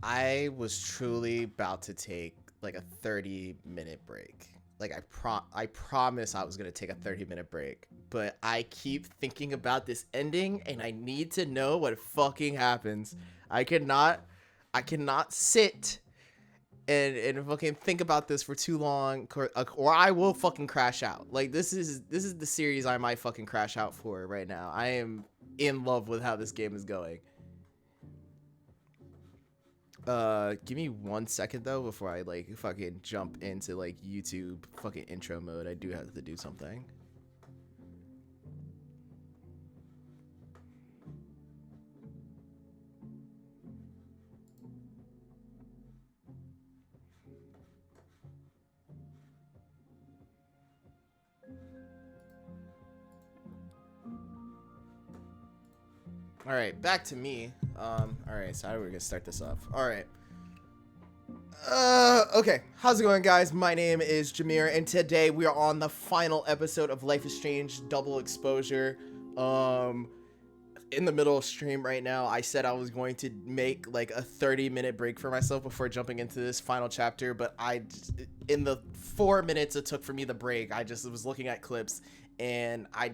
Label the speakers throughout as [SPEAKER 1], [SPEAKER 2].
[SPEAKER 1] I was truly about to take like a 30-minute break. Like I promise I was going to take a 30-minute break, but I keep thinking about this ending and I need to know what fucking happens. I cannot sit and fucking think about this for too long or I will fucking crash out. Like this is the series I might fucking crash out for right now. I am in love with how this game is going. Give me 1 second though before I like fucking jump into like YouTube fucking intro mode. I do have to do something. All right, back to me. All right, so how are we gonna start this off? All right. Okay. How's it going, guys? My name is Jameer, and today we are on the final episode of Life is Strange Double Exposure. In the middle of stream right now, I said I was going to make like a 30-minute break for myself before jumping into this final chapter, but in the 4 minutes it took for me the break, I just was looking at clips, and I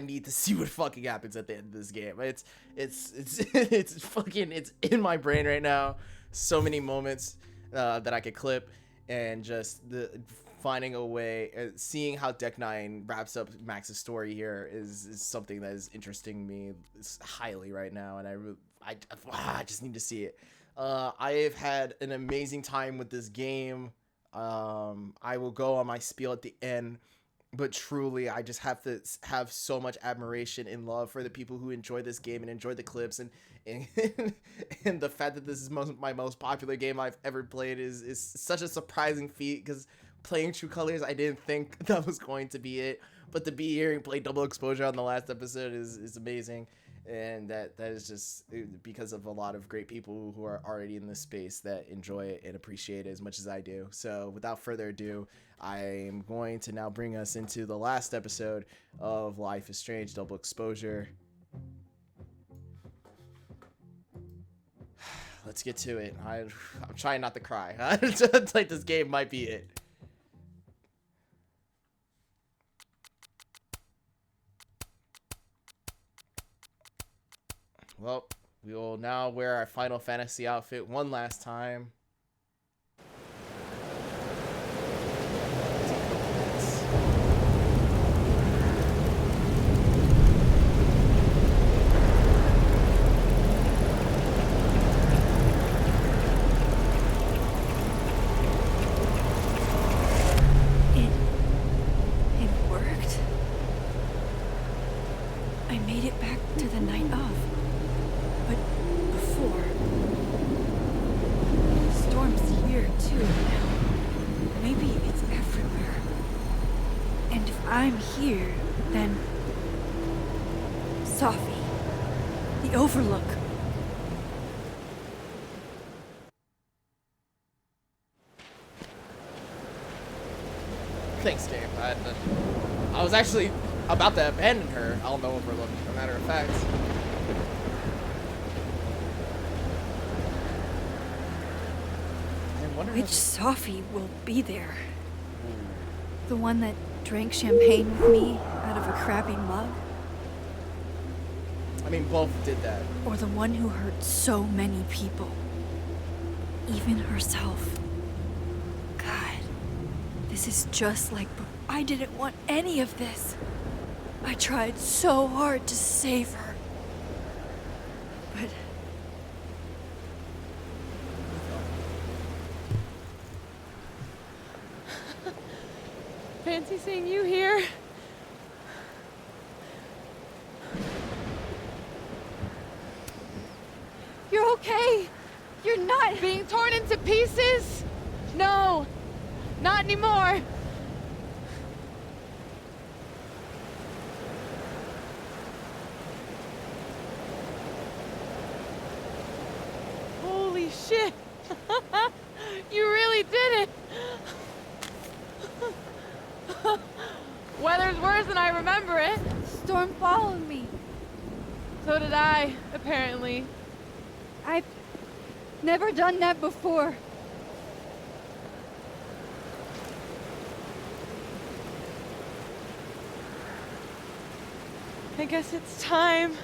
[SPEAKER 1] need to see what fucking happens at the end of this game. It's fucking, it's in my brain right now. So many moments that I could clip, and just finding a way, seeing how Deck 9 wraps up Max's story here is something that is interesting me highly right now, and I just need to see it. I have had an amazing time with this game. I will go on my spiel at the end. But truly, I just have to have so much admiration and love for the people who enjoy this game and enjoy the clips, and and the fact that this is my most popular game I've ever played is such a surprising feat, because playing True Colors, I didn't think that was going to be it. But to be here and play Double Exposure on the last episode is amazing. And that is just because of a lot of great people who are already in this space that enjoy it and appreciate it as much as I do. So without further ado, I'm going to now bring us into the last episode of Life is Strange Double Exposure. Let's get to it. I'm trying not to cry. It's like this game might be it. Well, we will now wear our Final Fantasy outfit one last time.
[SPEAKER 2] It worked. I made it back to the night of. But before, Storm's here too now. Maybe it's everywhere. And if I'm here, then Sophie, the Overlook.
[SPEAKER 1] Thanks, Dave. I was actually about to abandon her. I'll know Overlook, as a matter of fact.
[SPEAKER 2] Which Sophie will be there? The one that drank champagne with me out of a crappy mug?
[SPEAKER 1] I mean, both did that.
[SPEAKER 2] Or the one who hurt so many people? Even herself. God, this is just like... I didn't want any of this. I tried so hard to save her. But...
[SPEAKER 3] Fancy seeing you here.
[SPEAKER 2] You're okay. You're not
[SPEAKER 3] Being torn into pieces? No, not anymore. Holy shit. You really did it. Weather's worse than I remember it.
[SPEAKER 2] Storm followed me.
[SPEAKER 3] So did I, apparently.
[SPEAKER 2] I Never done that before.
[SPEAKER 3] I guess it's time.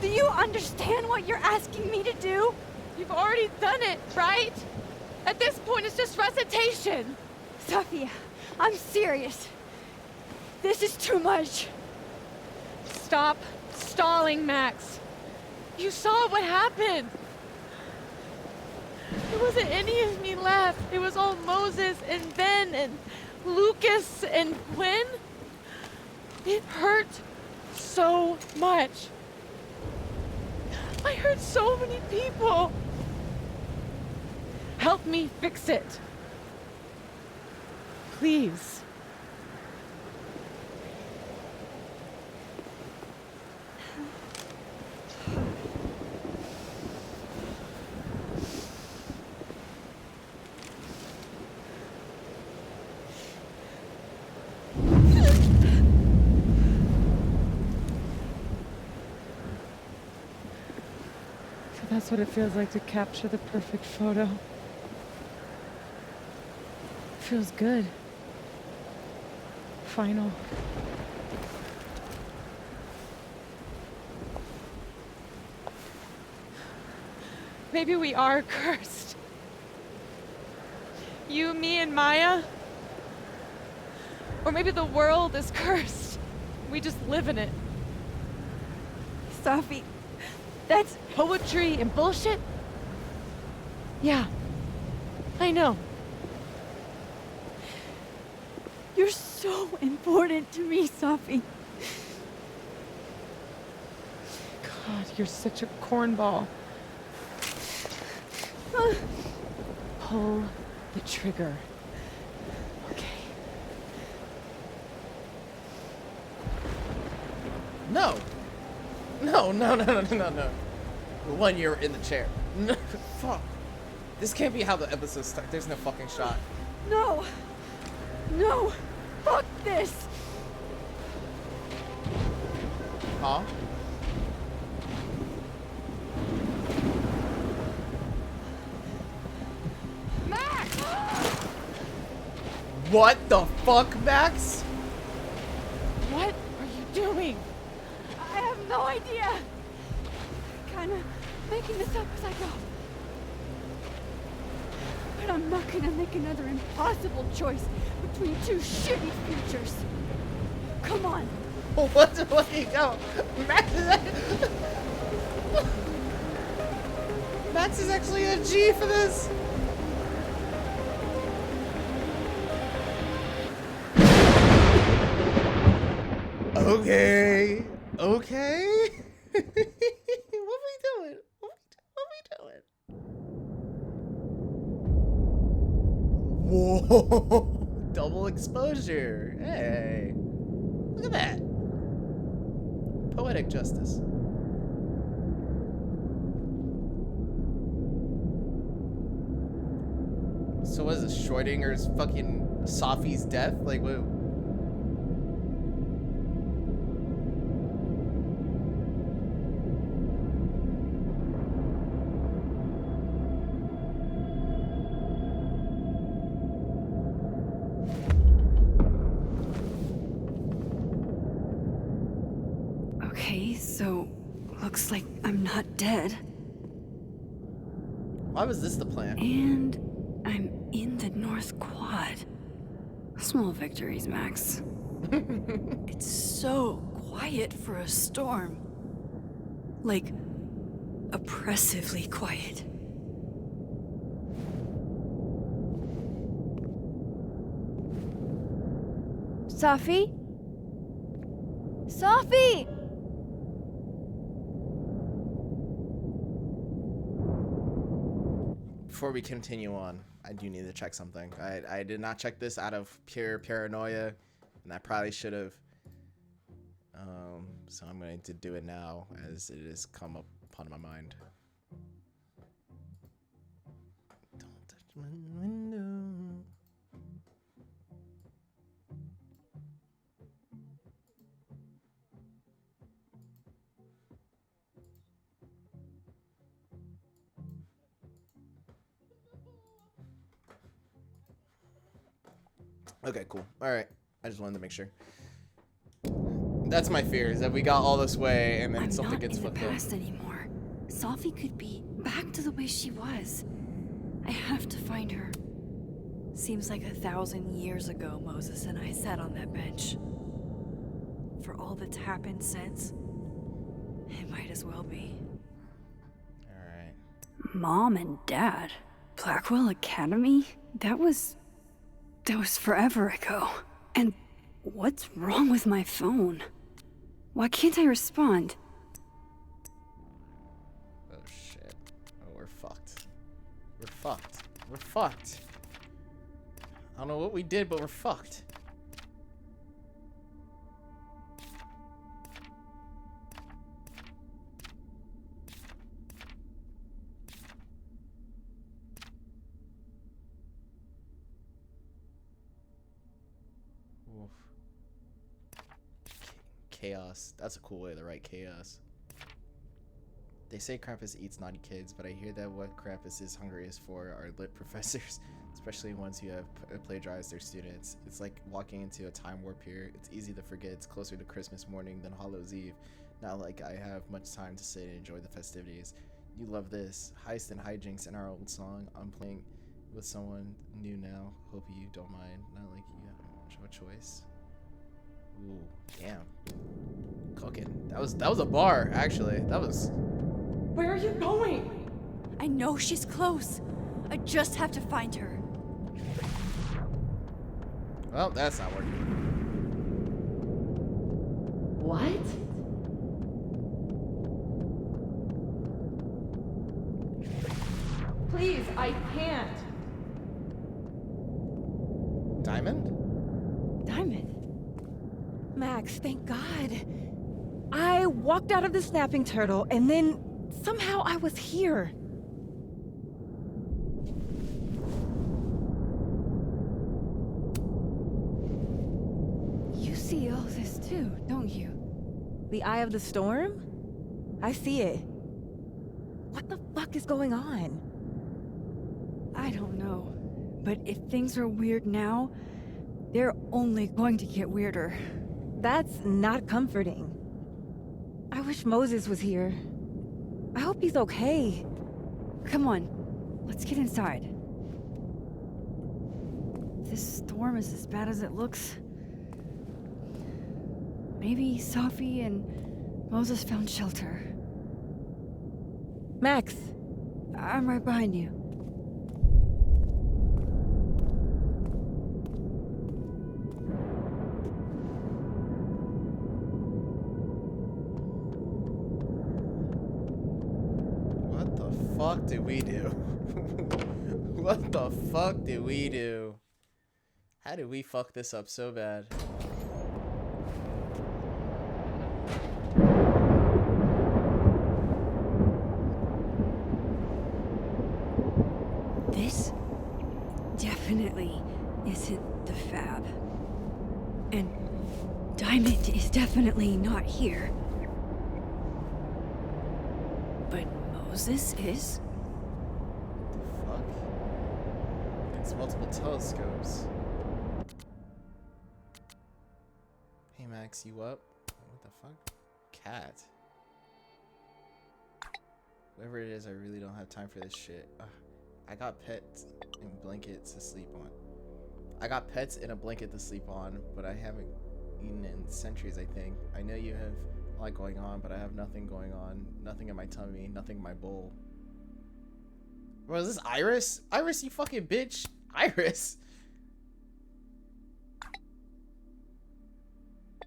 [SPEAKER 2] Do you understand what you're asking me to do?
[SPEAKER 3] You've already done it, right? At this point, it's just recitation.
[SPEAKER 2] Sophia, I'm serious. This is too much.
[SPEAKER 3] Stop stalling, Max. You saw what happened. There wasn't any of me left. It was all Moses and Ben and Lucas and Gwen. It hurt so much. I hurt so many people. Help me fix it. Please. So that's what it feels like to capture the perfect photo. Feels good. Final. Maybe we are cursed. You, me, and Maya. Or maybe the world is cursed. We just live in it.
[SPEAKER 2] Sophie, that's
[SPEAKER 3] Poetry and bullshit? Yeah. I know.
[SPEAKER 2] you're so important to me, Sophie.
[SPEAKER 3] God, you're such a cornball. Pull the trigger. Okay.
[SPEAKER 1] No. No. One, you're in the chair. No, fuck. This can't be how the episode starts. There's no fucking shot.
[SPEAKER 2] No. No. Fuck this.
[SPEAKER 1] Huh?
[SPEAKER 3] Max!
[SPEAKER 1] What the fuck, Max?
[SPEAKER 3] What are you doing?
[SPEAKER 2] I have no idea. Kinda making this up as I go. But I'm not gonna make another impossible choice between two shitty futures. Come on.
[SPEAKER 1] What do you go? Max is actually a G for this. Okay. Okay. What we doing? What we doing? Whoa. Double exposure. Hey. Look at that. Poetic justice. So what is this? Schrodinger's fucking Sophie's death? Like what?
[SPEAKER 2] Okay, so looks like I'm not dead.
[SPEAKER 1] Why was this the plan?
[SPEAKER 2] And I'm in the North Quad. Small victories, Max. It's so quiet for a storm. Like, oppressively quiet. Sophie? Sophie!
[SPEAKER 1] Before we continue on, I do need to check something. I did not check this out of pure paranoia, and I probably should have. So I'm going to do it now as it has come up upon my mind. Don't touch my window. Okay, cool. All right. I just wanted to make sure. That's my fear, is that we got all this way and then
[SPEAKER 2] I'm
[SPEAKER 1] something
[SPEAKER 2] not
[SPEAKER 1] gets
[SPEAKER 2] in the
[SPEAKER 1] fucked up.
[SPEAKER 2] past anymore. Sophie could be back to the way she was. I have to find her. Seems like 1,000 years ago Moses and I sat on that bench. For all that's happened since, it might as well be.
[SPEAKER 1] Alright.
[SPEAKER 2] Mom and Dad? Blackwell Academy? That was forever ago. And what's wrong with my phone? Why can't I respond?
[SPEAKER 1] Oh shit. Oh, we're fucked. We're fucked. We're fucked. I don't know what we did, but we're fucked. Oof. Chaos. That's a cool way to write chaos. They say Krampus eats naughty kids, but I hear that what Krampus is hungriest for are lit professors, especially ones who have plagiarized their students. It's like walking into a time warp here. It's easy to forget it's closer to Christmas morning than Hallows Eve. Not like I have much time to sit and enjoy the festivities. You love this. Heist and hijinks in our old song. I'm playing with someone new now. Hope you don't mind. Not like you have much of a choice. Ooh, damn. Cooking. That was a bar, actually. That was...
[SPEAKER 3] Where are you going?
[SPEAKER 2] I know she's close. I just have to find her.
[SPEAKER 1] Well, that's not working.
[SPEAKER 3] What? Please, I can't.
[SPEAKER 1] Diamond?
[SPEAKER 2] Diamond?
[SPEAKER 3] Max, thank God. I walked out of the snapping turtle and then somehow I was here.
[SPEAKER 2] You see all this too, don't you?
[SPEAKER 3] The eye of the storm? I see it. What the fuck is going on?
[SPEAKER 2] I don't know. But if things are weird now, they're only going to get weirder.
[SPEAKER 3] That's not comforting. I wish Moses was here. I hope he's okay.
[SPEAKER 2] Come on, let's get inside. This storm is as bad as it looks. Maybe Sophie and Moses found shelter.
[SPEAKER 3] Max,
[SPEAKER 2] I'm right behind you.
[SPEAKER 1] What the fuck did we do? What the fuck did we do? How did we fuck this up so bad?
[SPEAKER 2] This definitely isn't the Fab. And Diamond is definitely not here. But Moses is?
[SPEAKER 1] The fuck? It's multiple telescopes. Hey Max, you up? What the fuck? Cat. Whatever it is, I really don't have time for this shit. I got pets and blankets to sleep on. I got pets and a blanket to sleep on, but I haven't eaten in centuries, I think. I know you have a lot going on, but I have nothing going on. Nothing in my tummy, nothing in my bowl. Bro, is this Iris? Iris, you fucking bitch. Iris.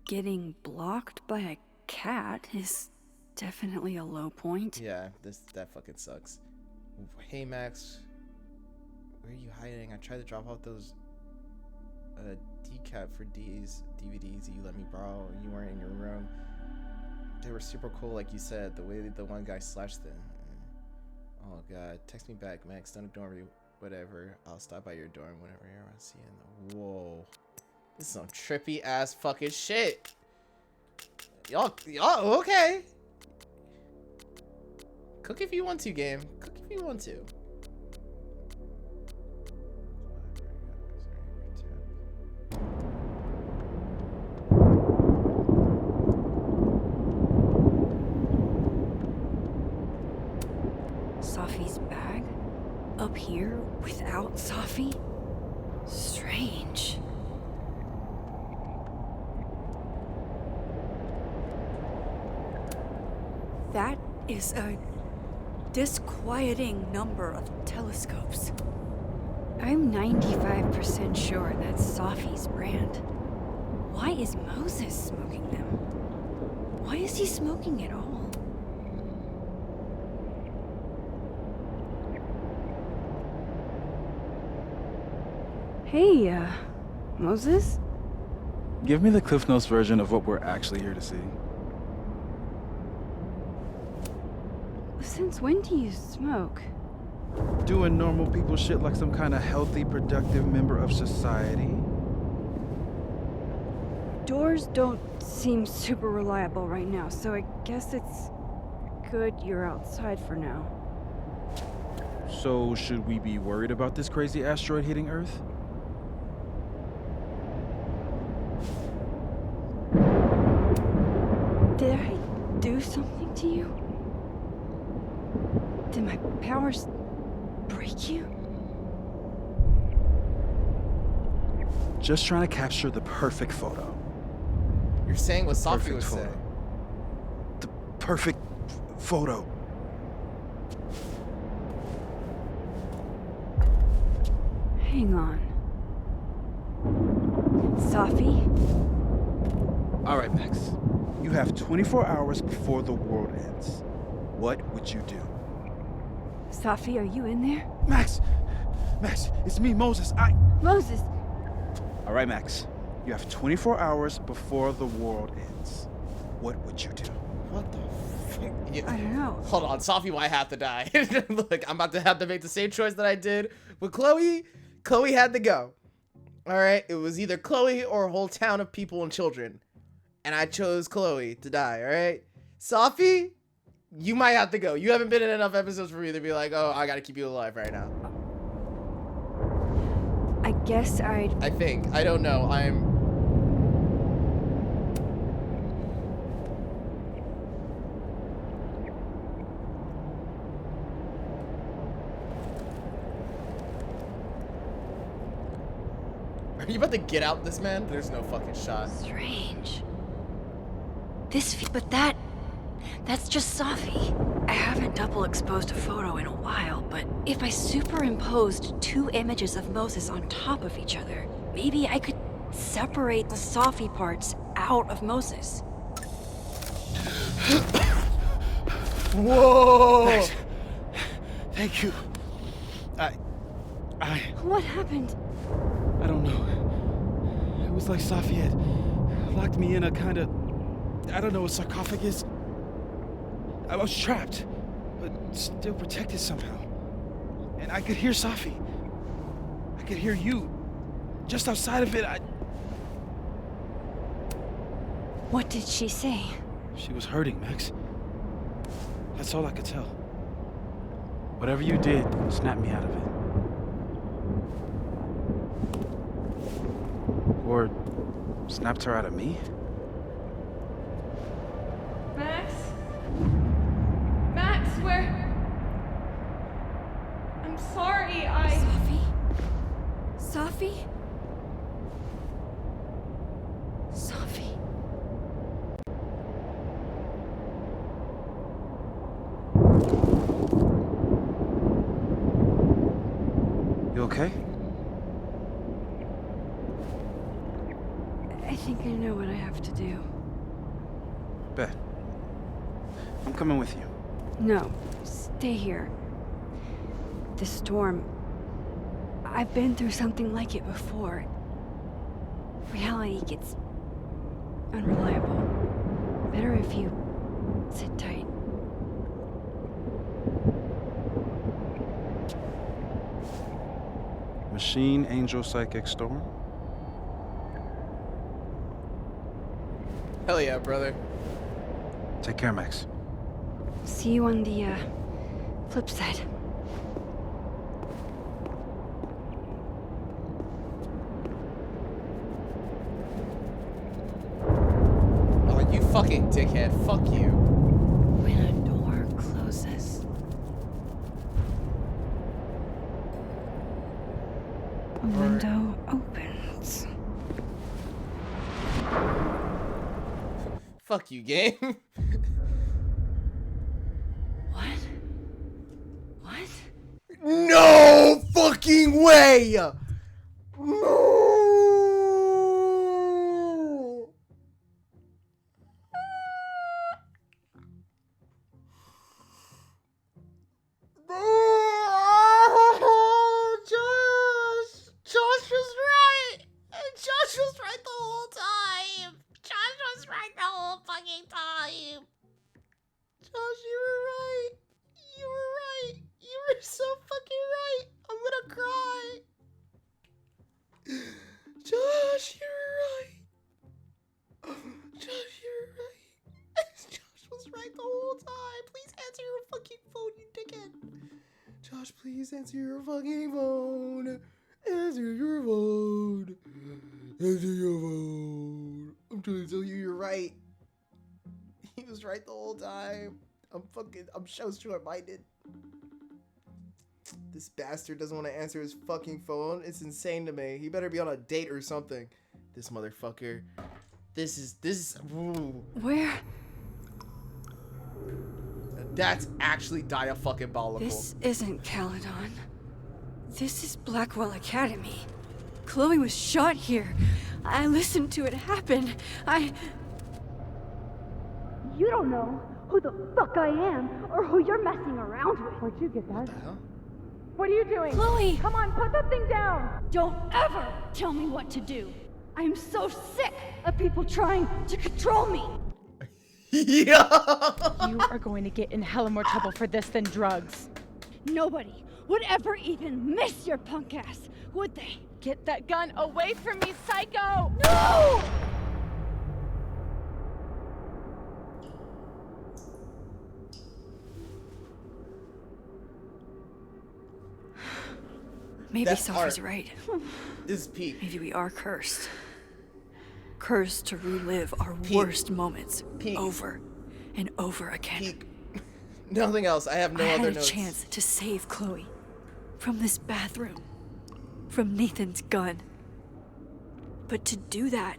[SPEAKER 2] Getting blocked by a cat is definitely a low point.
[SPEAKER 1] Yeah, that fucking sucks. Hey Max, where are you hiding? I tried to drop off those decap for DVDs you let me borrow and you weren't in your room. They were super cool like you said, the way that the one guy slashed them. Oh god, text me back Max, don't ignore me, whatever. I'll stop by your dorm whenever you're around. See you. Whoa, this is some trippy ass fucking shit. Y'all okay. Cook if you want to, game. Cook if you want to.
[SPEAKER 2] here without Safi? Strange. That is a disquieting number of telescopes. I'm 95% sure that's Safi's brand. Why is Moses smoking them? Why is he smoking at all? Hey, Moses?
[SPEAKER 4] Give me the Cliff Notes version of what we're actually here to see.
[SPEAKER 2] Since when do you smoke?
[SPEAKER 4] Doing normal people shit like some kind of healthy, productive member of society.
[SPEAKER 2] Doors don't seem super reliable right now, so I guess it's good you're outside for now.
[SPEAKER 4] So, should we be worried about this crazy asteroid hitting Earth?
[SPEAKER 2] Did I do something to you? Did my powers break you?
[SPEAKER 4] Just trying to capture the perfect photo.
[SPEAKER 1] You're saying what Safi
[SPEAKER 4] Perfect
[SPEAKER 1] would say.
[SPEAKER 4] photo. The perfect photo.
[SPEAKER 2] Hang on. Safi?
[SPEAKER 4] All right, Max. You have 24 hours before the world ends. What would you do?
[SPEAKER 2] Safi, are you in there?
[SPEAKER 4] Max! Max, it's me, Moses.
[SPEAKER 2] Moses!
[SPEAKER 4] All right, Max. You have 24 hours before the world ends. What would you do?
[SPEAKER 1] What the fuck?
[SPEAKER 2] I don't know.
[SPEAKER 1] Hold on, Safi might have to die. Look, I'm about to have to make the same choice that I did with Chloe. Chloe had to go. All right, it was either Chloe or a whole town of people and children. And I chose Chloe to die, all right? Safi, you might have to go. You haven't been in enough episodes for me to be like, oh, I gotta keep you alive right now.
[SPEAKER 2] I guess I
[SPEAKER 1] think. I don't know. Are you about to get out this man? There's no fucking shot.
[SPEAKER 2] Strange. That's just Safi. I haven't double exposed a photo in a while, but if I superimposed two images of Moses on top of each other, maybe I could separate the Safi parts out of Moses.
[SPEAKER 1] Whoa!
[SPEAKER 4] Max, thank you.
[SPEAKER 2] What happened?
[SPEAKER 4] I don't know. It was like Safi had locked me in a kind of, I don't know, a sarcophagus. I was trapped, but still protected somehow. And I could hear Safi. I could hear you. Just outside of it,
[SPEAKER 2] What did she say?
[SPEAKER 4] She was hurting, Max. That's all I could tell. Whatever you did, snapped me out of it. Or snapped her out of me?
[SPEAKER 3] Max? Max, where? I'm sorry,
[SPEAKER 2] Safi? Safi? Safi?
[SPEAKER 4] You okay?
[SPEAKER 2] I think I know what I have to do.
[SPEAKER 4] Bet. I'm coming with you.
[SPEAKER 2] No, stay here. The storm. I've been through something like it before. Reality gets unreliable. Better if you sit tight.
[SPEAKER 4] Machine Angel Psychic Storm?
[SPEAKER 1] Hell yeah, brother.
[SPEAKER 4] Take care, Max.
[SPEAKER 2] See you on the, flip side.
[SPEAKER 1] Oh, you fucking dickhead. Fuck you.
[SPEAKER 2] When a door closes,
[SPEAKER 1] Fuck you, game.
[SPEAKER 2] What? What?
[SPEAKER 1] No fucking way! No! Josh was right. Josh was right the whole time. Josh was right the whole fucking time. Josh, you were right. You were right. You were so fucking right. I'm gonna cry. Josh, you were right. Josh, you were right. Josh was right the whole time. Please answer your fucking phone, you dickhead. Josh, please answer your fucking phone. Answer your phone. Answer your phone. I'm trying to tell you you're right. He was right the whole time. I'm so short-minded. This bastard doesn't want to answer his fucking phone. It's insane to me. He better be on a date or something. This motherfucker. This is, ooh.
[SPEAKER 2] Where?
[SPEAKER 1] That's actually diafucking-bolical.
[SPEAKER 2] This isn't Caledon. This is Blackwell Academy. Chloe was shot here. I listened to it happen.
[SPEAKER 5] You don't know who the fuck I am or who you're messing around with.
[SPEAKER 3] Where'd you get that?
[SPEAKER 1] What the hell?
[SPEAKER 3] What are you doing?
[SPEAKER 2] Chloe!
[SPEAKER 3] Come on, put that thing down!
[SPEAKER 5] Don't ever tell me what to do. I'm so sick of people trying to control me.
[SPEAKER 1] Yeah.
[SPEAKER 3] You are going to get in hella more trouble for this than drugs.
[SPEAKER 5] Nobody would ever even miss your punk ass, would they?
[SPEAKER 3] Get that gun away from me, psycho!
[SPEAKER 5] No!
[SPEAKER 2] Maybe
[SPEAKER 1] That's
[SPEAKER 2] Sophie's
[SPEAKER 1] art.
[SPEAKER 2] right.
[SPEAKER 1] This is peak.
[SPEAKER 2] Maybe we are cursed. Cursed to relive our
[SPEAKER 1] Peak.
[SPEAKER 2] worst moments
[SPEAKER 1] Peak.
[SPEAKER 2] over and over again.
[SPEAKER 1] Peak. Nothing else. I have no
[SPEAKER 2] I
[SPEAKER 1] other
[SPEAKER 2] had a
[SPEAKER 1] notes.
[SPEAKER 2] chance to save Chloe from this bathroom, from Nathan's gun. But to do that,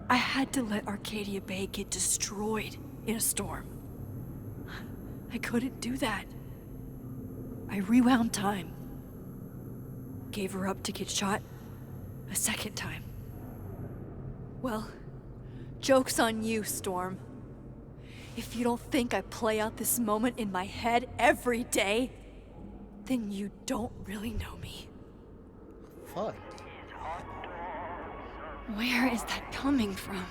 [SPEAKER 2] I had to let Arcadia Bay get destroyed in a storm. I couldn't do that. I rewound time. Gave her up to get shot a second time. Well, joke's on you, Storm. If you don't think I play out this moment in my head every day, then you don't really know me.
[SPEAKER 1] Fuck.
[SPEAKER 2] Where is that coming from?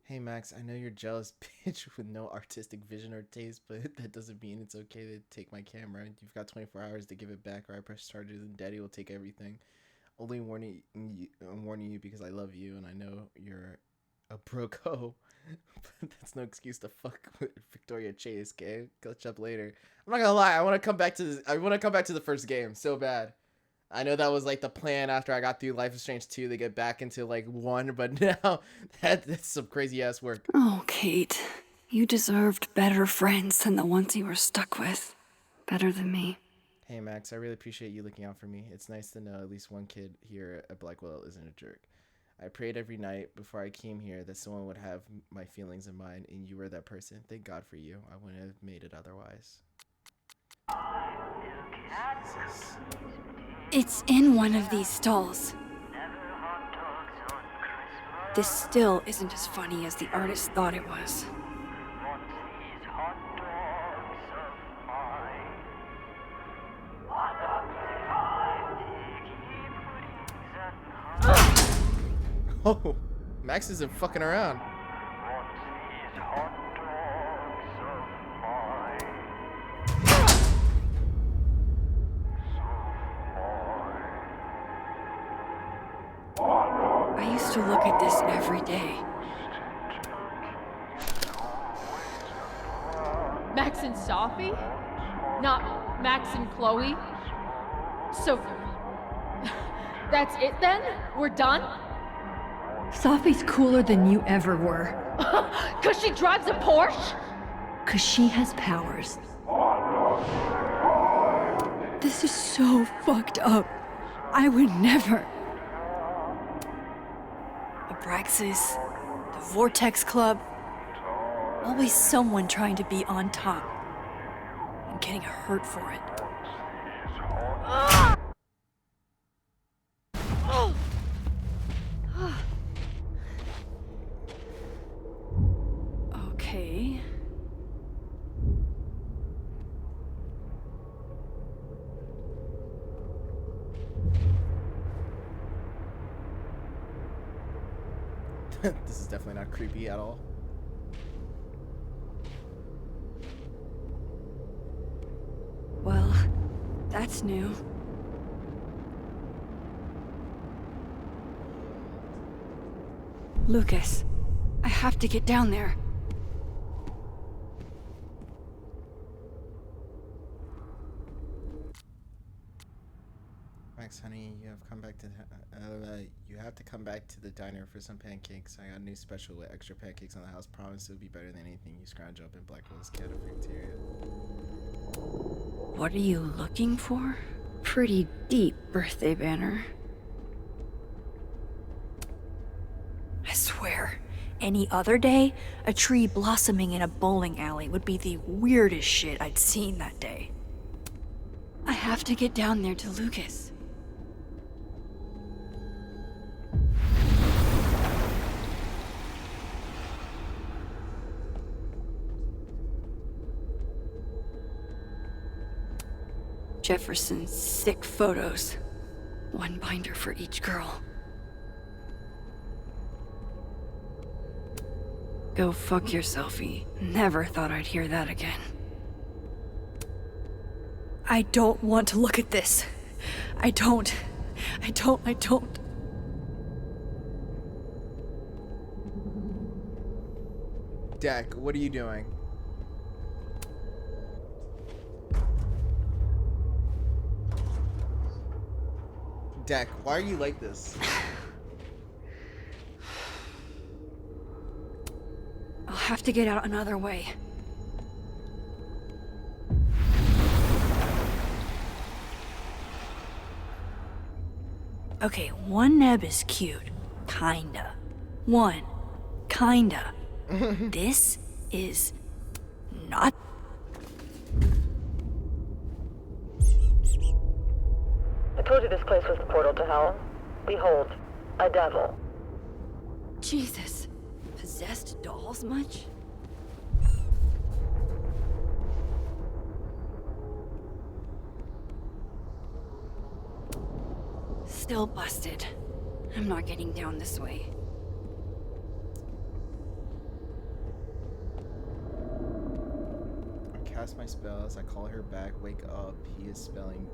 [SPEAKER 1] Hey Max, I know you're jealous bitch with no artistic vision or taste, but that doesn't mean it's okay to take my camera. You've got 24 hours to give it back, or I press charges and Daddy will take everything. I'm warning you because I love you and I know you're a broco. But that's no excuse to fuck with Victoria Chase, okay? Catch up later. I'm not gonna lie, I wanna come back to the first game so bad. I know that was like the plan after I got through Life is Strange 2 to get back into like 1, but now that's some crazy ass work.
[SPEAKER 2] Oh, Kate. You deserved better friends than the ones you were stuck with. Better than me.
[SPEAKER 1] Hey Max, I really appreciate you looking out for me. It's nice to know at least one kid here at Blackwell isn't a jerk. I prayed every night before I came here that someone would have my feelings in mind, and you were that person. Thank God for you. I wouldn't have made it otherwise. Jesus.
[SPEAKER 2] It's in one of these stalls. This still isn't as funny as the artist thought it was.
[SPEAKER 1] Oh, Max isn't fucking around.
[SPEAKER 2] I used to look at this every day.
[SPEAKER 3] Max and Sophie? Not Max and Chloe? So, that's it then? We're done?
[SPEAKER 2] Sophie's cooler than you ever were.
[SPEAKER 3] 'Cause she drives a Porsche?
[SPEAKER 2] 'Cause she has powers. This is so fucked up. I would never. A Abraxas, the Vortex Club. Always someone trying to be on top and getting hurt for it. Okay.
[SPEAKER 1] This is definitely not creepy at all.
[SPEAKER 2] Well, that's new. Lucas, I have to get down there.
[SPEAKER 1] Max, honey, you have come back to you have to come back to the diner for some pancakes. I got a new special with extra pancakes on the house. Promise it'll be better than anything you scrounge up in Blackwell's cafeteria.
[SPEAKER 2] What are you looking for? Pretty deep birthday banner. I swear, any other day, a tree blossoming in a bowling alley would be the weirdest shit I'd seen that day. I have to get down there to Lucas. Jefferson's sick photos. One binder for each girl. Go fuck yourself, E. Never thought I'd hear that again. I don't want to look at this. I don't.
[SPEAKER 1] Deck, what are you doing? Deck, why are you like this?
[SPEAKER 2] I'll have to get out another way. Okay, one neb is cute. Kinda. One. Kinda. This is not.
[SPEAKER 6] I told you this place was the portal to hell. Behold, a devil.
[SPEAKER 2] Jesus. Possessed dolls much? Still busted. I'm not getting down this way.
[SPEAKER 1] I cast my spells. I call her back. Wake up. He is selling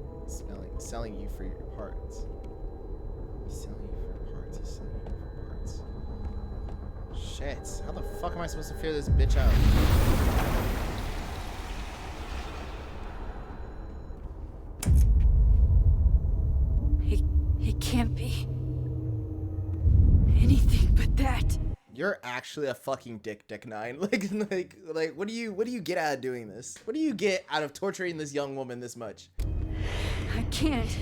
[SPEAKER 1] you for your parts. He's selling you for parts. He's selling you for parts. Shit. How the fuck am I supposed to figure this bitch out?
[SPEAKER 2] It can't be anything but that.
[SPEAKER 1] You're actually a fucking dick, Dick 9. Like, what do you get out of doing this? What do you get out of torturing this young woman this much?
[SPEAKER 2] I can't.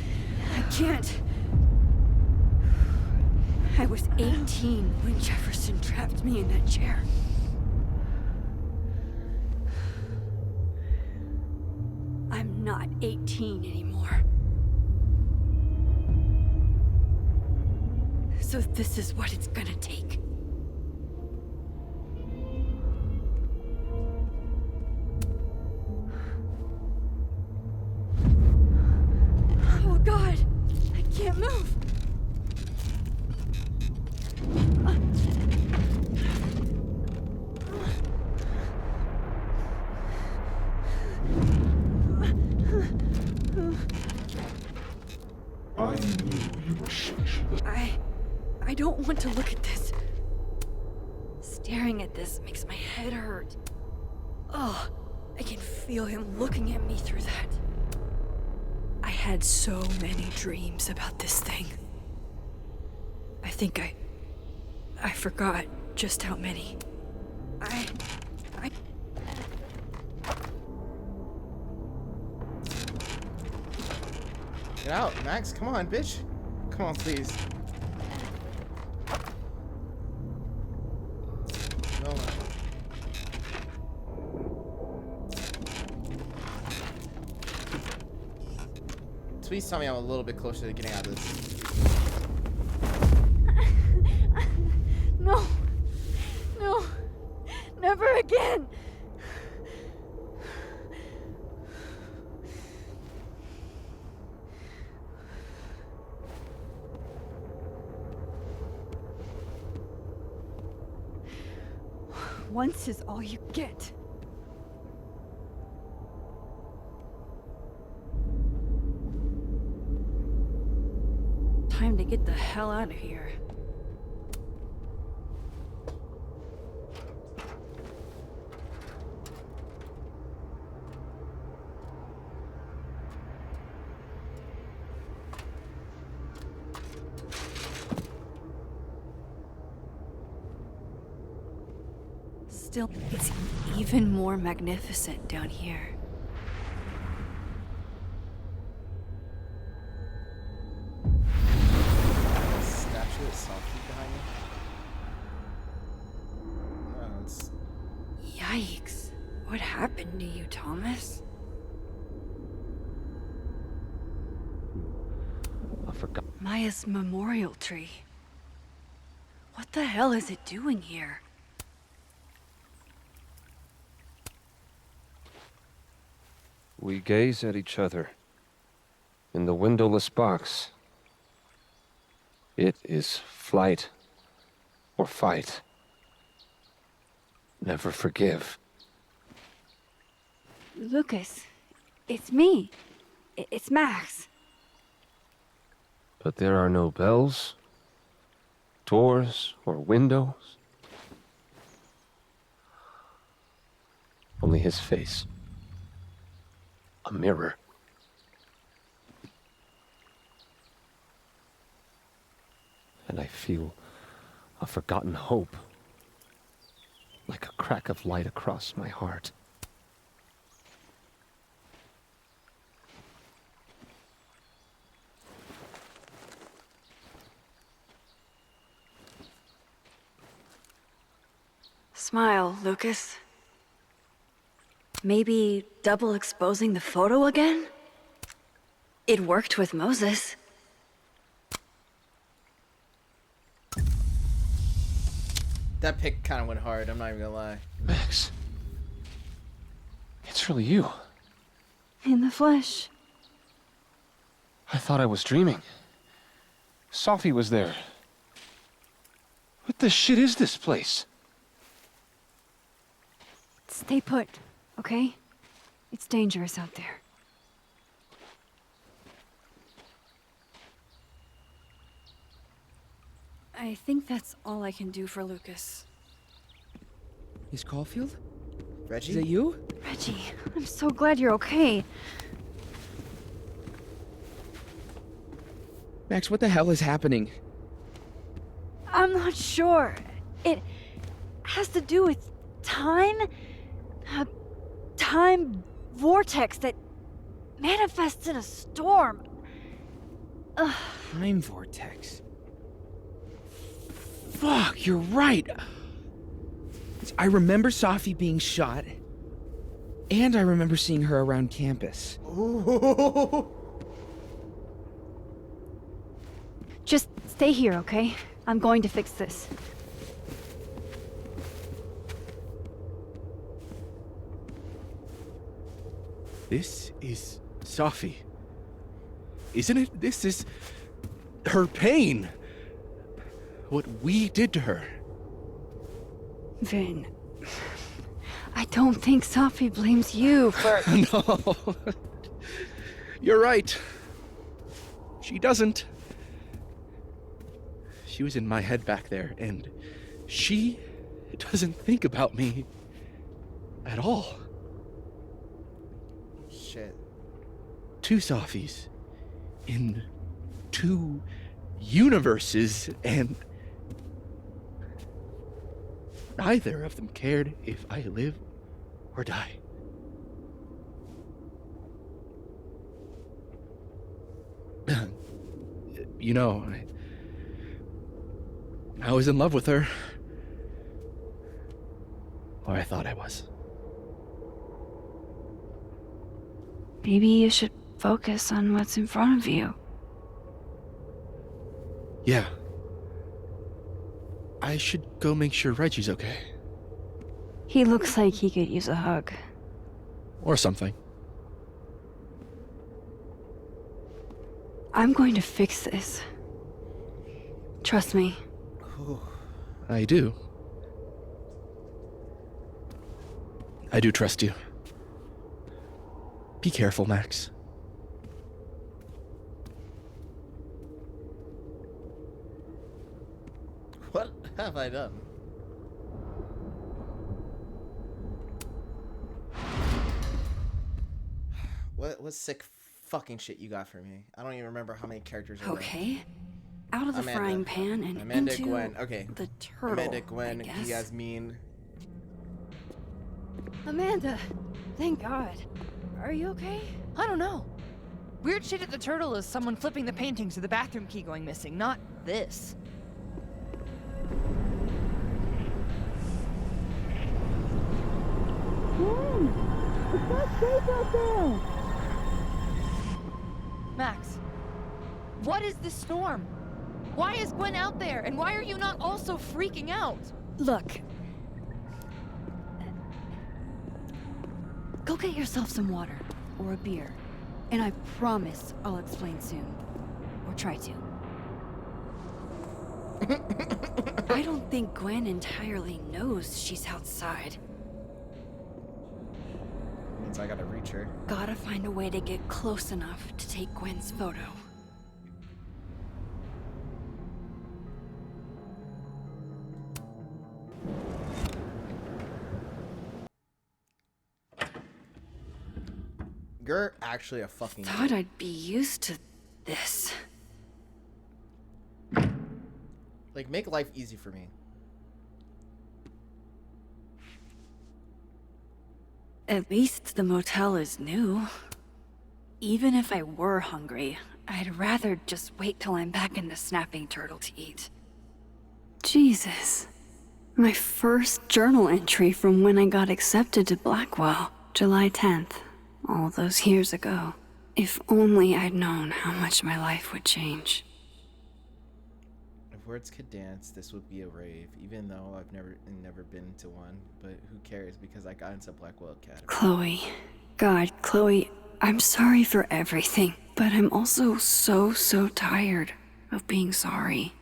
[SPEAKER 2] I was 18 when Jefferson trapped me in that chair. I'm not 18 anymore. So this is what it's gonna take. Oh God, I can't move.
[SPEAKER 7] I knew you were shit.
[SPEAKER 2] I don't want to look at this. Staring at this makes my head hurt. Oh, I can feel him looking at me through that. I had so many dreams about this thing. I think I forgot just how many.
[SPEAKER 1] Get out, Max. Come on, bitch. Come on, please. Please tell me I'm a little bit closer to getting out of this.
[SPEAKER 2] No. No. Never again. Once is all you get. Time to get the hell out of here. Still, it's even more magnificent down here.
[SPEAKER 1] Statue itself behind me. No, it's
[SPEAKER 2] Yikes. What happened to you, Thomas?
[SPEAKER 4] I forgot.
[SPEAKER 2] Maya's memorial tree. What the hell is it doing here?
[SPEAKER 8] We gaze at each other in the windowless box. It is flight or fight. Never forgive.
[SPEAKER 2] Lucas, it's me. It's Max.
[SPEAKER 8] But there are no bells, doors, or windows. Only his face. A mirror. And I feel a forgotten hope, like a crack of light across my heart.
[SPEAKER 2] Smile, Lucas. Maybe double exposing the photo again? It worked with Moses.
[SPEAKER 1] that pick kind of went hard. I'm not even gonna lie.
[SPEAKER 8] Max, it's really you.
[SPEAKER 2] In the flesh.
[SPEAKER 8] I thought I was dreaming. Sophie was there. What the shit is this place?
[SPEAKER 2] Stay put, okay? It's dangerous out there. I think that's all I can do for Lucas.
[SPEAKER 4] Is Caulfield?
[SPEAKER 1] Reggie?
[SPEAKER 4] Is it you?
[SPEAKER 2] Reggie, I'm so glad you're okay.
[SPEAKER 4] Max, what the hell is happening?
[SPEAKER 2] I'm not sure. It has to do with time? A time vortex that manifests in a storm. Ugh.
[SPEAKER 4] Time vortex. Fuck, you're right. I remember Sophie being shot, and I remember seeing her around campus.
[SPEAKER 2] Just stay here, okay? I'm going to fix this.
[SPEAKER 9] This is Sophie. Isn't it? This is her pain. What we did to her.
[SPEAKER 2] Vin, I don't think Sophie blames you for...
[SPEAKER 9] No. You're right. She doesn't. She was in my head back there, and she doesn't think about me at all.
[SPEAKER 1] Shit.
[SPEAKER 9] Two Sophies in two universes, and neither of them cared if I live or die. You know, I was in love with her. Or I thought I was.
[SPEAKER 2] Maybe you should focus on what's in front of you.
[SPEAKER 9] Yeah. I should go make sure Reggie's okay.
[SPEAKER 2] He looks like he could use a hug.
[SPEAKER 9] Or something.
[SPEAKER 2] I'm going to fix this. Trust me.
[SPEAKER 9] I do. I do trust you. Be careful, Max.
[SPEAKER 1] What have I done? What sick fucking shit you got for me? I don't even remember how many characters are there.
[SPEAKER 2] Okay. Out of the
[SPEAKER 1] Amanda.
[SPEAKER 2] frying pan and
[SPEAKER 1] Amanda
[SPEAKER 2] into
[SPEAKER 1] Gwen. Okay.
[SPEAKER 2] the turtle.
[SPEAKER 1] Amanda Gwen,
[SPEAKER 2] I guess.
[SPEAKER 1] Yasmin.
[SPEAKER 2] Amanda, thank God. Are you okay?
[SPEAKER 10] I don't know. Weird shit at the turtle is someone flipping the paintings or the bathroom key going missing, not this.
[SPEAKER 5] It's not safe out there!
[SPEAKER 10] Max, what is this storm? Why is Gwen out there, and why are you not also freaking out?
[SPEAKER 2] Look. Go get yourself some water, or a beer. And I promise I'll explain soon. Or try to. I don't think Gwen entirely knows she's outside.
[SPEAKER 1] Means I gotta reach her.
[SPEAKER 2] Gotta find a way to get close enough to take Gwen's photo.
[SPEAKER 1] You're actually a fucking
[SPEAKER 2] Thought I'd be used to this.
[SPEAKER 1] like, make life easy for me.
[SPEAKER 2] At least the motel is new. Even if I were hungry, I'd rather just wait till I'm back in the snapping turtle to eat. Jesus. My first journal entry from when I got accepted to Blackwell, July 10th, all those years ago. If only I'd known how much my life would change.
[SPEAKER 1] If words could dance, this would be a rave, even though I've never been to one. But who cares, because I got into Blackwell Academy.
[SPEAKER 2] Chloe. God, Chloe, I'm sorry for everything, but I'm also so tired of being sorry.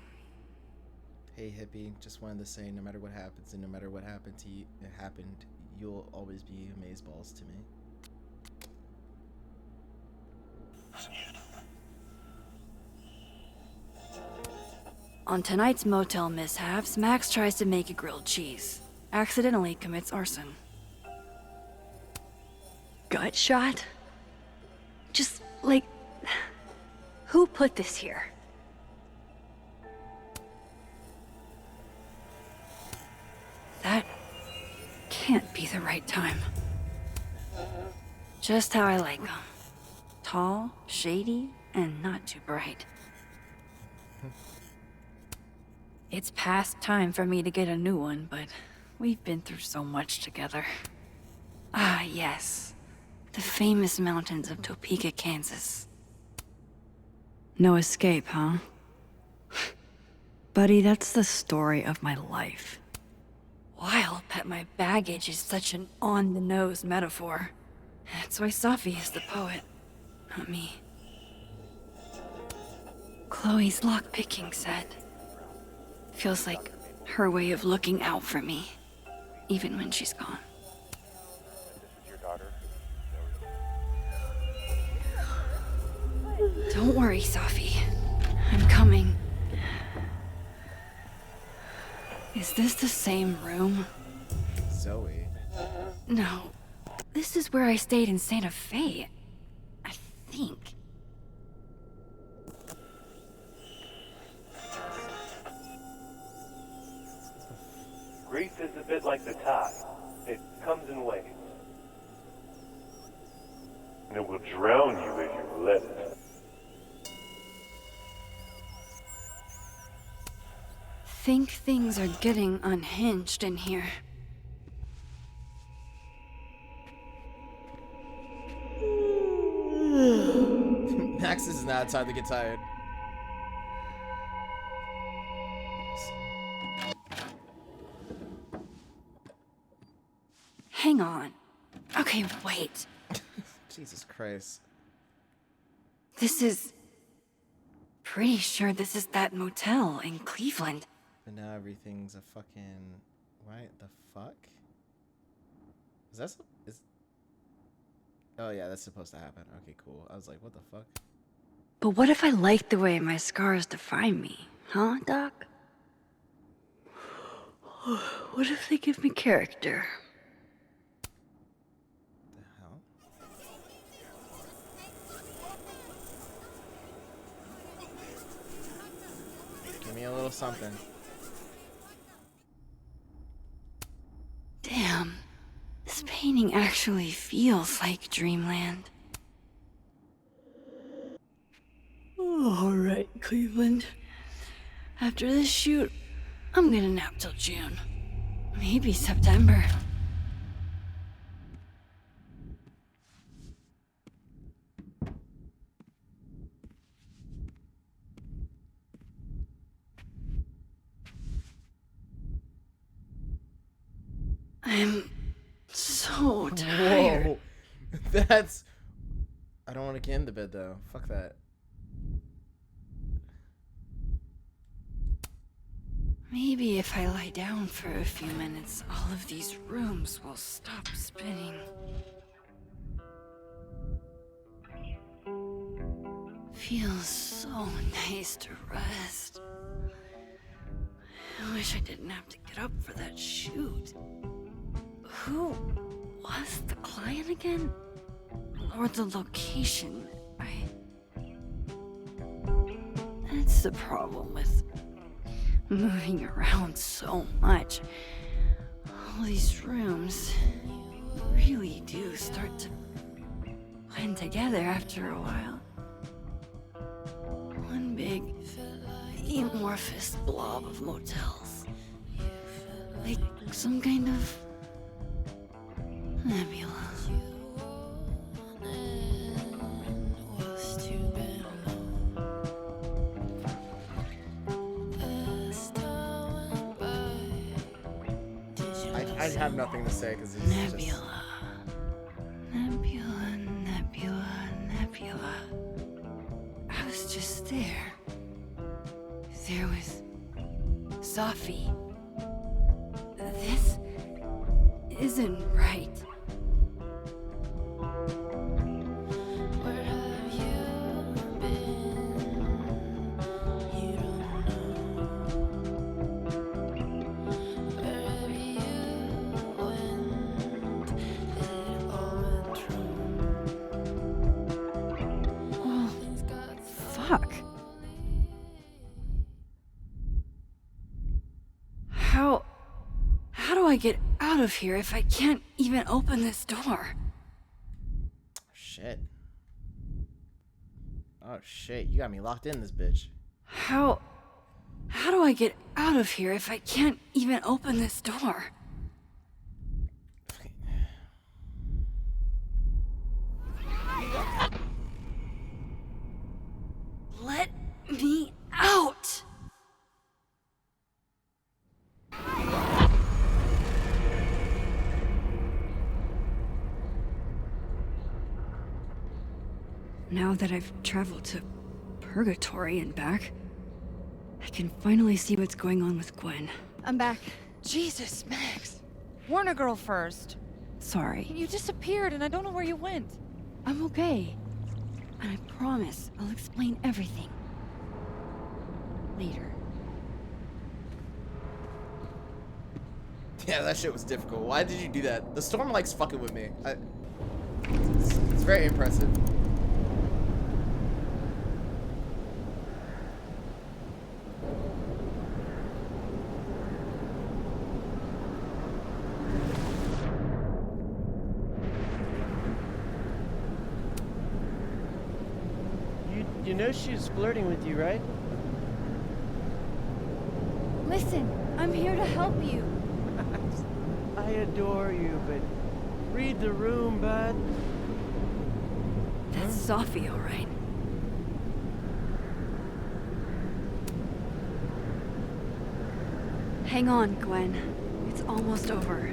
[SPEAKER 1] Hey hippie, just wanted to say, no matter what happens, and no matter what happened to you, you'll always be amazeballs to me.
[SPEAKER 2] On tonight's motel mishaps, Max tries to make a grilled cheese. Accidentally commits arson. Gut shot? Just, like... Who put this here? That can't be the right time. Just how I like them. Tall, shady, and not too bright. It's past time for me to get a new one, but we've been through so much together. Ah, yes. The famous mountains of Topeka, Kansas. No escape, huh? Buddy, that's the story of my life. Wild that my baggage is such an on-the-nose metaphor. That's why Safi is the poet, not me. Chloe's lockpicking set. Feels like her way of looking out for me, even when she's gone. Don't worry, Safi. I'm coming. Is this the same room?
[SPEAKER 1] Zoe.
[SPEAKER 2] No. This is where I stayed in Santa Fe. I think.
[SPEAKER 11] Grief is a bit like the tide. It comes in waves. And it will drown you if you let it.
[SPEAKER 2] Think things are getting unhinged in here.
[SPEAKER 1] time to get tired.
[SPEAKER 2] Hang on. Okay, wait.
[SPEAKER 1] Jesus Christ.
[SPEAKER 2] This is... Pretty sure this is that motel in Cleveland.
[SPEAKER 1] But now everything's a fucking... What the fuck? Is that... Is... Oh yeah, that's supposed to happen. Okay, cool. I was like, what the fuck?
[SPEAKER 2] But what if I like the way my scars define me? Huh, Doc? What if they give me character?
[SPEAKER 1] The hell? Give me a little something.
[SPEAKER 2] Damn. This painting actually feels like dreamland. All right, Cleveland. After this shoot, I'm gonna nap till June. Maybe September. I'm so tired.
[SPEAKER 1] Whoa. That's... I don't want to get in the bed though. Fuck that.
[SPEAKER 2] Maybe if I lie down for a few minutes, all of these rooms will stop spinning. Feels so nice to rest. I wish I didn't have to get up for that shoot. Who was the client again? Or the location? That's the problem with moving around so much. All these rooms really do start to blend together after a while. One big, amorphous blob of motels. Like some kind of nebula.
[SPEAKER 1] I have nothing to say because it's just...
[SPEAKER 2] Nebula. Nebula, nebula, nebula. I was just there. There was Sophie. This isn't right.
[SPEAKER 12] Where have you been? You don't know. Where have you went? It all went wrong.
[SPEAKER 2] Oh, fuck. How do I get out of here if I can't even open this door?
[SPEAKER 1] Shit. Oh shit, you got me locked in this bitch.
[SPEAKER 2] How do I get out of here if I can't even open this door? Let me out! Now that I've traveled to Purgatory and back, I can finally see what's going on with Gwen.
[SPEAKER 10] I'm back. Jesus, Max. Warn a girl first.
[SPEAKER 2] Sorry.
[SPEAKER 10] You disappeared and I don't know where you went.
[SPEAKER 2] I'm okay. And I promise I'll explain everything. Later.
[SPEAKER 1] Yeah, that shit was difficult. Why did you do that? The storm likes fucking with me. It's very impressive.
[SPEAKER 13] You know she's flirting with you, right?
[SPEAKER 5] Listen, I'm here to help you.
[SPEAKER 13] I adore you, but read the room, bud.
[SPEAKER 2] That's Sophie, all right. Hang on, Gwen. It's almost over.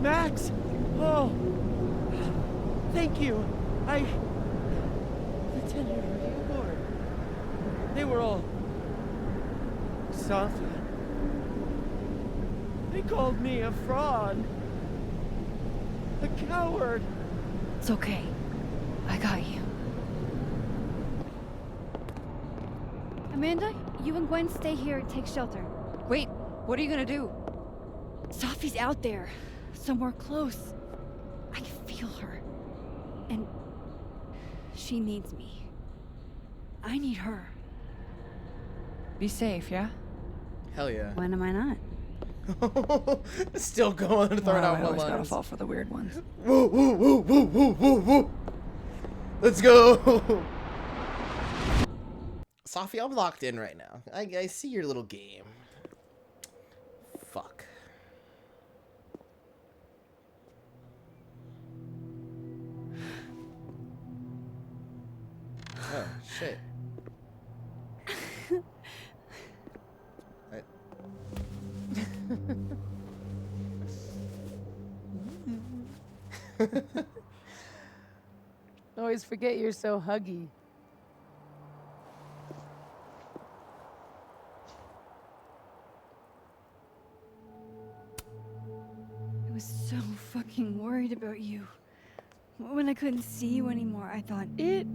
[SPEAKER 13] Max! Oh! Thank you. Lieutenant, are you aboard? They were all... soft. They called me a fraud. A coward.
[SPEAKER 2] It's okay. I got you. Amanda, you and Gwen stay here and take shelter.
[SPEAKER 10] Wait, what are you gonna do?
[SPEAKER 2] Sophie's out there. Somewhere close. I can feel her. And she needs me. I need her.
[SPEAKER 10] Be safe, yeah?
[SPEAKER 1] Hell yeah.
[SPEAKER 2] When am I not?
[SPEAKER 1] Still going, throwing out
[SPEAKER 10] I
[SPEAKER 1] one
[SPEAKER 10] always gotta
[SPEAKER 1] lines.
[SPEAKER 10] fall for the weird ones.
[SPEAKER 1] Woo, woo, woo, woo, woo, woo, woo. Let's go. Sophie, I'm locked in right now. I see your little game. Fuck. Oh, shit.
[SPEAKER 3] Always forget you're so huggy.
[SPEAKER 2] I was so fucking worried about you. When I couldn't see you anymore, I thought...
[SPEAKER 3] It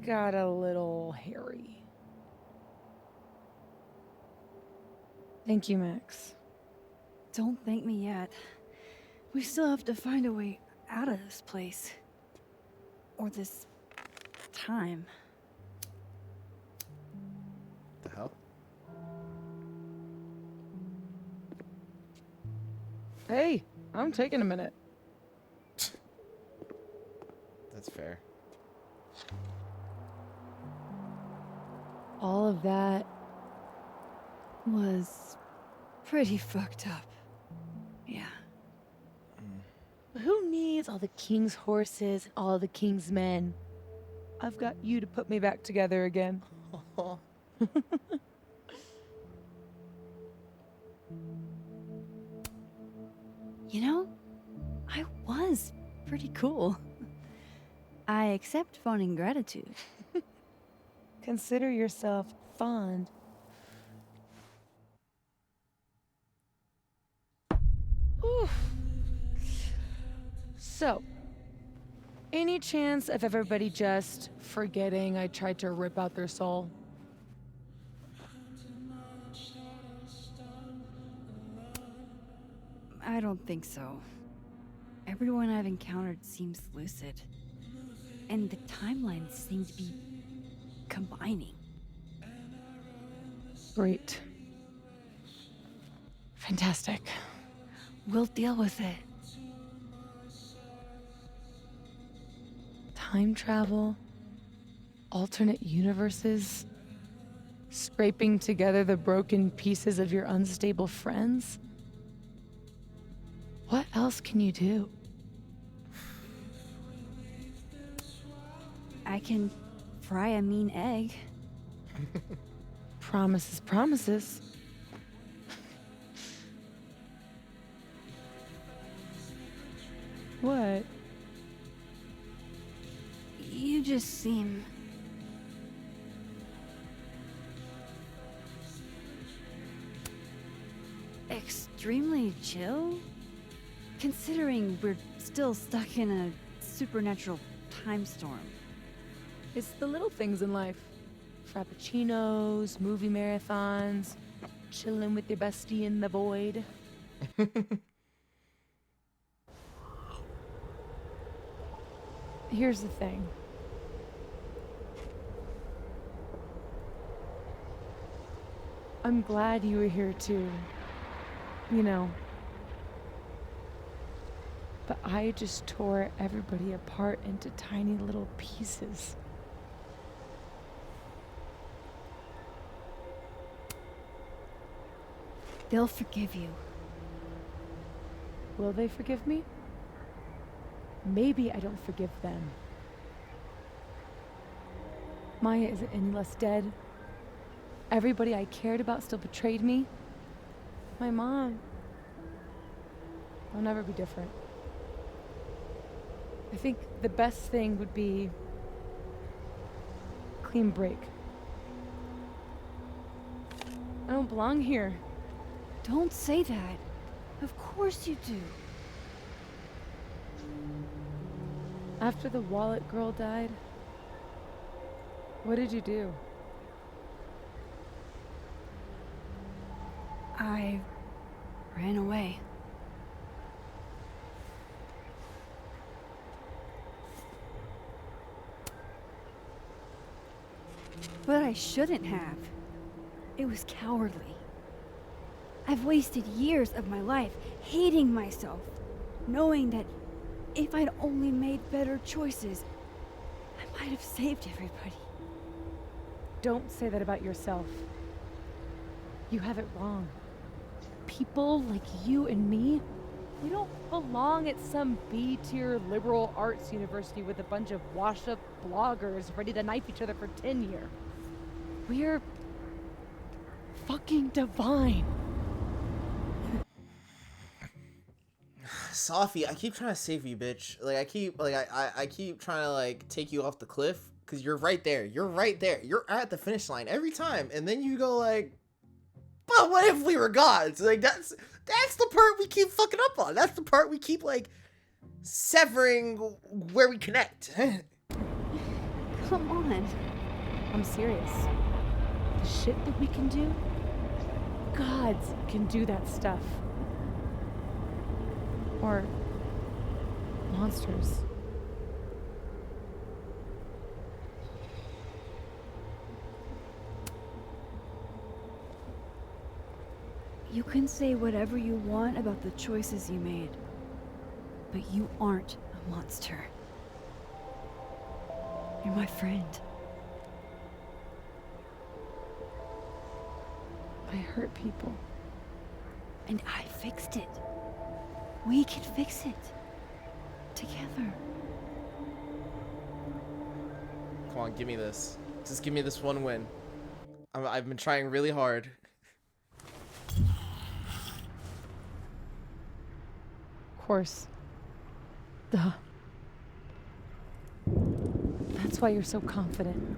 [SPEAKER 3] got a little hairy. Thank you, Max.
[SPEAKER 2] Don't thank me yet. We still have to find a way out of this place. Or this... time.
[SPEAKER 1] The hell?
[SPEAKER 3] Hey, I'm taking a minute.
[SPEAKER 1] That's fair.
[SPEAKER 3] All of that
[SPEAKER 2] Was... pretty fucked up. Yeah.
[SPEAKER 3] Who needs all the king's horses and all the king's men? I've got you to put me back together again.
[SPEAKER 2] You know, I was pretty cool. I accept fawning gratitude.
[SPEAKER 3] Consider yourself fond. Oof. So, any chance of everybody just forgetting I tried to rip out their soul?
[SPEAKER 2] I don't think so. Everyone I've encountered seems lucid. And the timelines seem to be combining.
[SPEAKER 3] Great. Fantastic.
[SPEAKER 2] We'll deal with it.
[SPEAKER 3] Time travel, alternate universes, scraping together the broken pieces of your unstable friends. What else can you do?
[SPEAKER 2] I can fry a mean egg.
[SPEAKER 3] Promises, promises. What?
[SPEAKER 2] You just seem... extremely chill? Considering we're still stuck in a supernatural time storm.
[SPEAKER 3] It's the little things in life. Frappuccinos, movie marathons, chilling with your bestie in the void. Here's the thing. I'm glad you were here too. You know. But I just tore everybody apart into tiny little pieces.
[SPEAKER 2] They'll forgive you.
[SPEAKER 3] Will they forgive me? Maybe I don't forgive them. Maya isn't any less dead. Everybody I cared about still betrayed me. My mom. I'll never be different. I think the best thing would be clean break. I don't belong here.
[SPEAKER 2] Don't say that. Of course you do.
[SPEAKER 3] After the wallet girl died, what did you do?
[SPEAKER 2] I ran away. But I shouldn't have. It was cowardly. I've wasted years of my life hating myself, knowing that if I'd only made better choices, I might have saved everybody.
[SPEAKER 3] Don't say that about yourself. You have it wrong. People like you and me, we don't belong at some B-tier liberal arts university with a bunch of washed-up bloggers ready to knife each other for tenure. We're fucking divine.
[SPEAKER 1] Safi, I keep trying to save you, bitch. Like I keep trying to like take you off the cliff because you're right there. You're right there. You're at the finish line every time, and then you go like, "But what if we were gods?" Like that's the part we keep fucking up on. That's the part we keep like severing where we connect.
[SPEAKER 2] Come on.
[SPEAKER 3] I'm serious. The shit that we can do, gods can do that stuff. Or monsters.
[SPEAKER 2] You can say whatever you want about the choices you made, but you aren't a monster. You're my friend.
[SPEAKER 3] I hurt people.
[SPEAKER 2] And I fixed it. We can fix it. Together.
[SPEAKER 1] Come on, give me this. Just give me this one win. I've been trying really hard.
[SPEAKER 3] Of course. Duh. That's why you're so confident.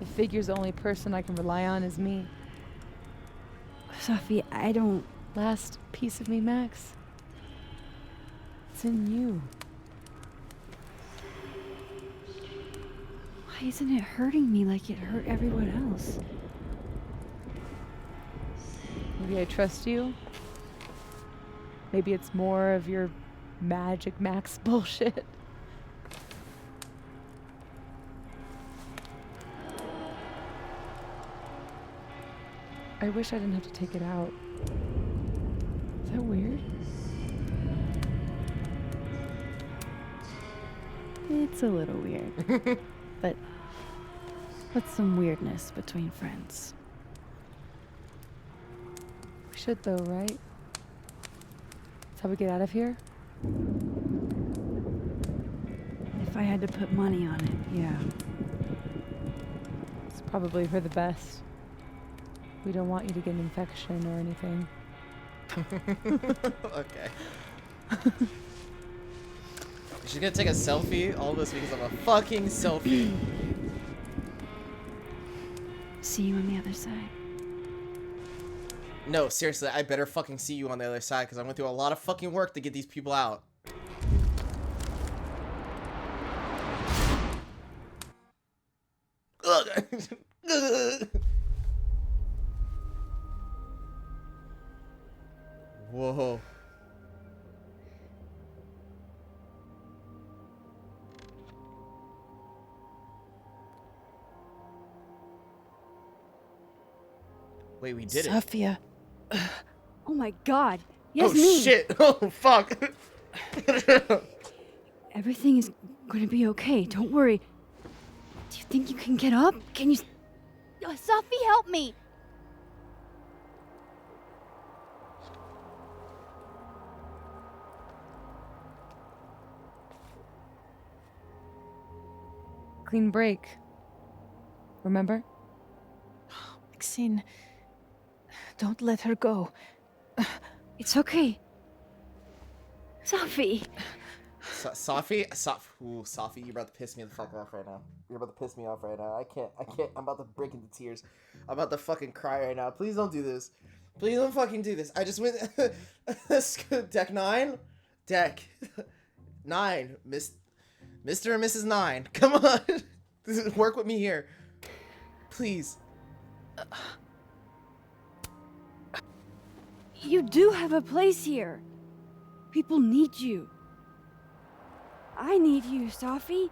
[SPEAKER 3] It figures the only person I can rely on is me.
[SPEAKER 2] Safi, I don't...
[SPEAKER 3] Last piece of me, Max. It's in you.
[SPEAKER 2] Why isn't it hurting me like it hurt everyone else?
[SPEAKER 3] Maybe I trust you. Maybe it's more of your Magic Max bullshit. I wish I didn't have to take it out. Is that weird?
[SPEAKER 2] It's a little weird. But what's some weirdness between friends?
[SPEAKER 3] We should though, right? That's how we get out of here?
[SPEAKER 2] If I had to put money on it, yeah.
[SPEAKER 3] It's probably for the best. We don't want you to get an infection or anything.
[SPEAKER 1] Okay. She's gonna take a selfie. All this because of a fucking selfie.
[SPEAKER 2] See you on the other side.
[SPEAKER 1] No, seriously, I better fucking see you on the other side because I went through a lot of fucking work to get these people out. Whoa. Wait, we did it.
[SPEAKER 13] Sophia,
[SPEAKER 5] Oh my god. Yes,
[SPEAKER 1] oh
[SPEAKER 5] me.
[SPEAKER 1] shit. Oh fuck.
[SPEAKER 5] Everything is gonna be okay. Don't worry. Do you think you can get up? Can you... Sophie, help me!
[SPEAKER 3] Clean break. Remember?
[SPEAKER 2] Maxine, don't let her go.
[SPEAKER 5] It's okay. Sophie.
[SPEAKER 1] Sophie, Sophie, you're about to piss me the fuck off right now. You're about to piss me off right now. I can't. I'm about to break into tears. I'm about to fucking cry right now. Please don't do this. Please don't fucking do this. I just went deck 9, deck 9, Mr. and Mrs. 9. Come on, work with me here, please.
[SPEAKER 5] You do have a place here. People need you. I need you, Sophie.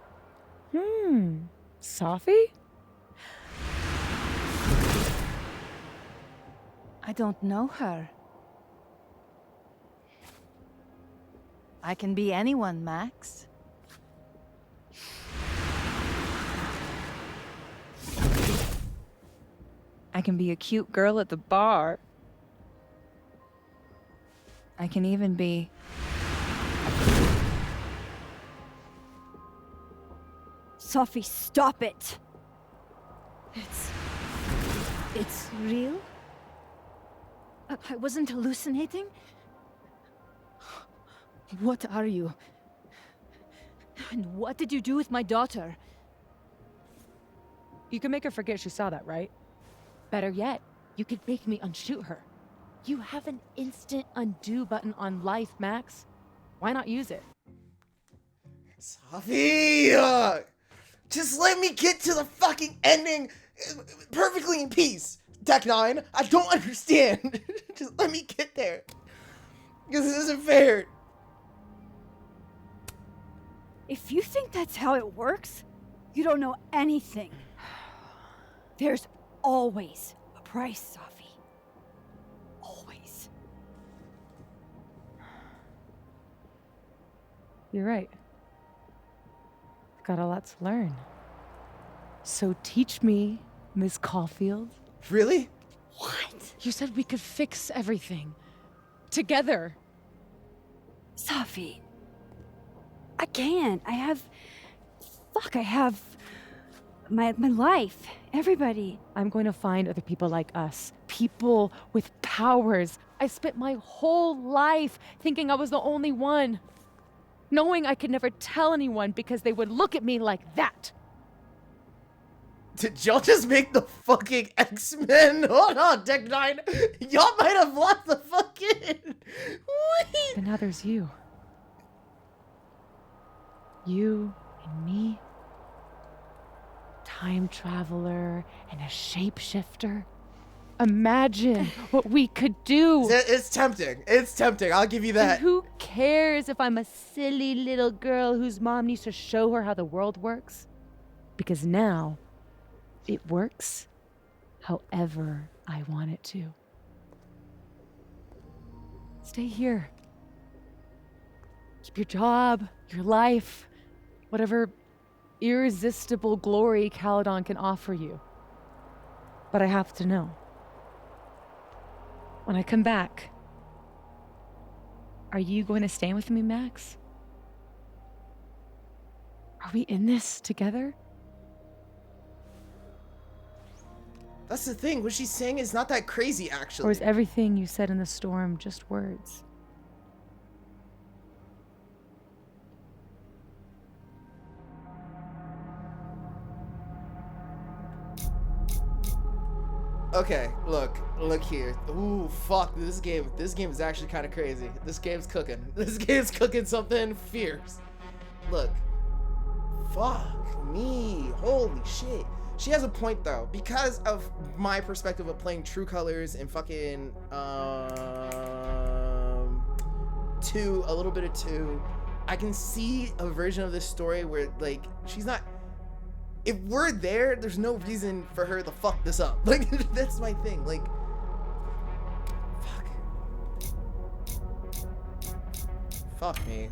[SPEAKER 3] Sophie?
[SPEAKER 2] I don't know her. I can be anyone, Max. I can be a cute girl at the bar. I can even be...
[SPEAKER 5] Sophie, stop it.
[SPEAKER 2] It's real? I wasn't hallucinating? What are you? And what did you do with my daughter?
[SPEAKER 3] You can make her forget she saw that, right? Better yet, you could make me unshoot her. You have an instant undo button on life, Max. Why not use it?
[SPEAKER 1] Sophie, just let me get to the fucking ending perfectly in peace. Deck 9, I don't understand. Just let me get there. Because this isn't fair.
[SPEAKER 5] If you think that's how it works, you don't know anything. There's always a price, Sophie. Always.
[SPEAKER 3] You're right. I've got a lot to learn. So teach me, Miss Caulfield.
[SPEAKER 1] Really?
[SPEAKER 5] What?
[SPEAKER 3] You said we could fix everything. Together.
[SPEAKER 5] Sophie. I can't. I have my life. Everybody.
[SPEAKER 3] I'm going to find other people like us. People with powers. I spent my whole life thinking I was the only one. Knowing I could never tell anyone because they would look at me like that.
[SPEAKER 1] Did y'all just make the fucking X-Men? Hold on, Deck 9. Y'all might have locked the fucking... Wait.
[SPEAKER 3] And now there's you. You and me. Time traveler and a shapeshifter. Imagine what we could do.
[SPEAKER 1] It's tempting. It's tempting. I'll give you that.
[SPEAKER 3] And who cares if I'm a silly little girl whose mom needs to show her how the world works? Because now, it works however I want it to. Stay here. Keep your job, your life, whatever irresistible glory Caledon can offer you. But I have to know. When I come back, are you going to stay with me, Max? Are we in this together?
[SPEAKER 1] That's the thing. What she's saying is not that crazy, actually.
[SPEAKER 3] Or is everything you said in the storm just words?
[SPEAKER 1] Okay, look here. Ooh, fuck, this game is actually kind of crazy. This game's cooking. This game's cooking something fierce. Look, fuck me, holy shit. She has a point though, because of my perspective of playing True Colors and fucking, 2, a little bit of 2, I can see a version of this story where, like, she's not, if we're there, there's no reason for her to fuck this up. Like, that's my thing. Like, fuck. Fuck me.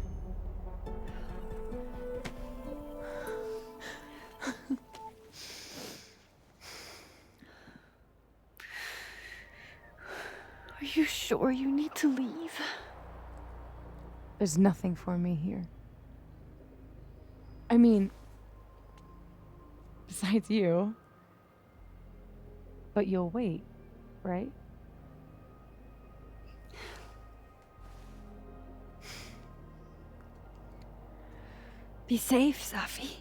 [SPEAKER 2] Are you sure you need to leave?
[SPEAKER 3] There's nothing for me here. I mean, besides you. But you'll wait, right?
[SPEAKER 5] Be safe, Safi.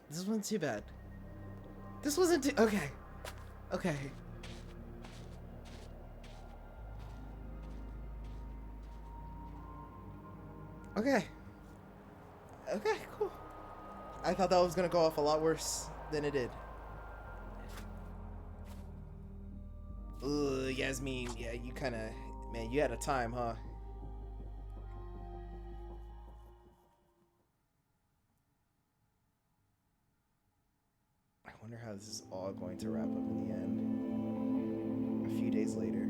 [SPEAKER 1] This wasn't too bad. This wasn't too... Okay. Okay. Okay. Okay, cool. I thought that was gonna go off a lot worse than it did. Ugh, Yasmin, yeah, you kinda... Man, you had a time, huh? I wonder how this is all going to wrap up in the end. A few days later.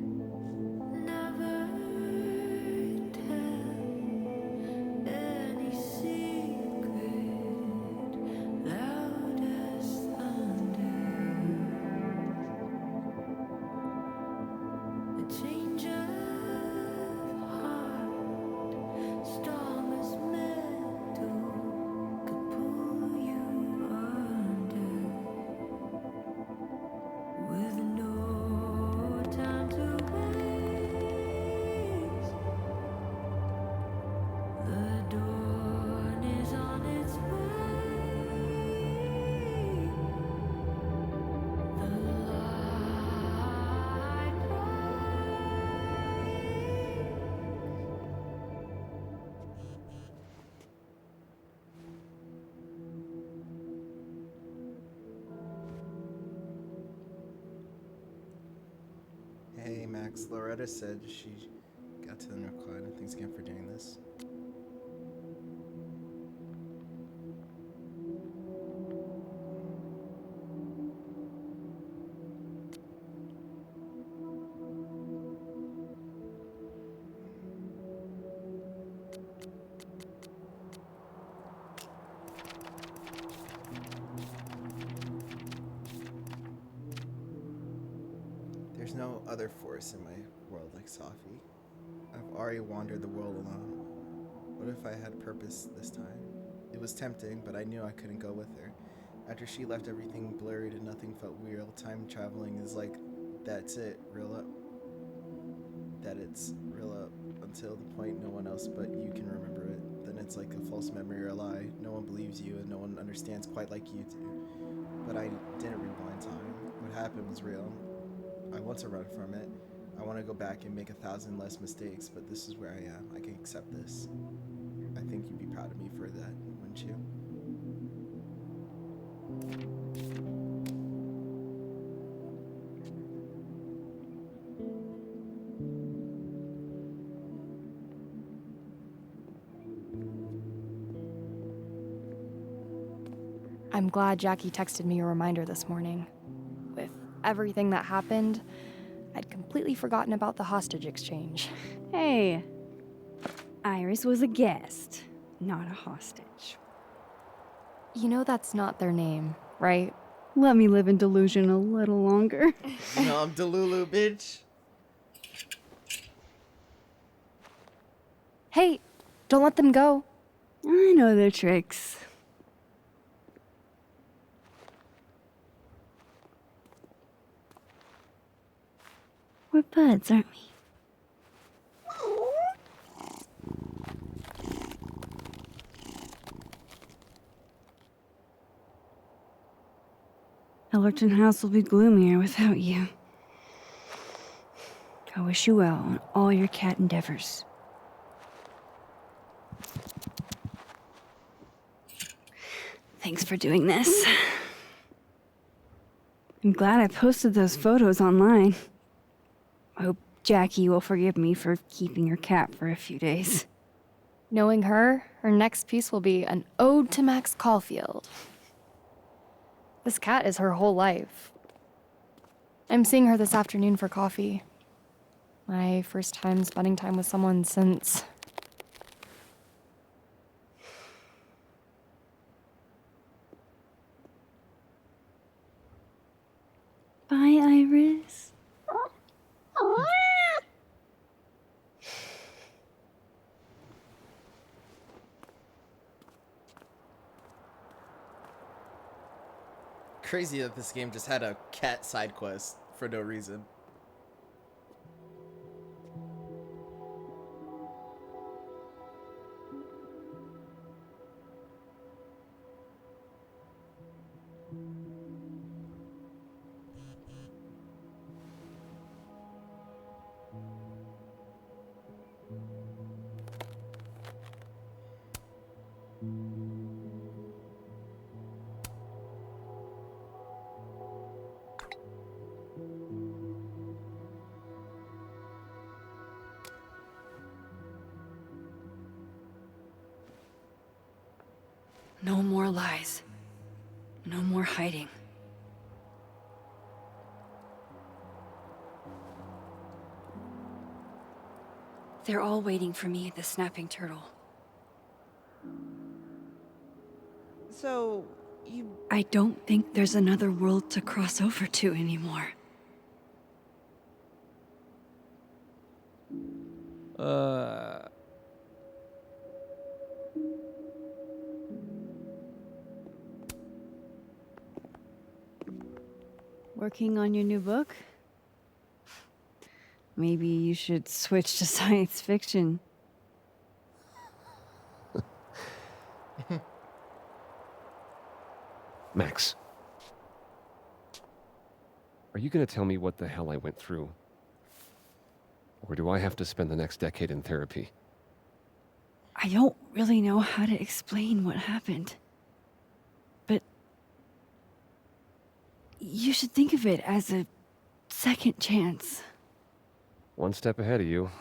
[SPEAKER 1] Hey Max, Loretta said she got to the North Cloud and thanks again for doing this. There's no other force in my world like Safi. I've already wandered the world alone. What if I had purpose this time? It was tempting, but I knew I couldn't go with her. After she left, everything blurred and nothing felt real. Time traveling is like, that's it, real up. That it's real up until the point no one else but you can remember it. Then it's like a false memory or a lie. No one believes you and no one understands quite like you do. But I didn't rewind time. What happened was real. I want to run from it. I want to go back and make 1,000 less mistakes, but this is where I am. I can accept this. I think you'd be proud of me for that, wouldn't you?
[SPEAKER 2] I'm glad Jackie texted me a reminder this morning. With everything that happened, I'd completely forgotten about the hostage exchange.
[SPEAKER 5] Hey, Iris was a guest, not a hostage.
[SPEAKER 2] You know that's not their name, right?
[SPEAKER 5] Let me live in delusion a little longer.
[SPEAKER 1] You know I'm Delulu, bitch.
[SPEAKER 2] Hey, don't let them go.
[SPEAKER 5] I know their tricks. We're buds, aren't we? Ellerton House will be gloomier without you. I wish you well on all your cat endeavors. Thanks for doing this. I'm glad I posted those photos online. I hope Jackie will forgive me for keeping her cat for a few days.
[SPEAKER 2] Knowing her next piece will be an ode to Max Caulfield. This cat is her whole life. I'm seeing her this afternoon for coffee. My first time spending time with someone since...
[SPEAKER 5] Bye, Iris.
[SPEAKER 1] Crazy that this game just had a cat side quest for no reason.
[SPEAKER 2] No more lies. No more hiding. They're all waiting for me at the Snapping Turtle.
[SPEAKER 13] So, you...
[SPEAKER 2] I don't think there's another world to cross over to anymore.
[SPEAKER 5] Working on your new book? Maybe you should switch to science fiction.
[SPEAKER 8] Max. Are you gonna tell me what the hell I went through? Or do I have to spend the next decade in therapy?
[SPEAKER 5] I don't really know how to explain what happened. But you should think of it as a second chance.
[SPEAKER 8] One step ahead of you.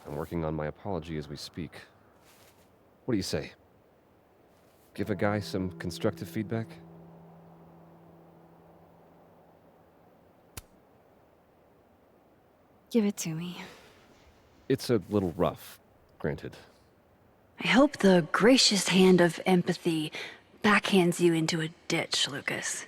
[SPEAKER 8] I'm working on my apology as we speak. What do you say? Give a guy some constructive feedback?
[SPEAKER 2] Give it to me.
[SPEAKER 8] It's a little rough, granted.
[SPEAKER 2] I hope the gracious hand of empathy backhands you into a ditch, Lucas.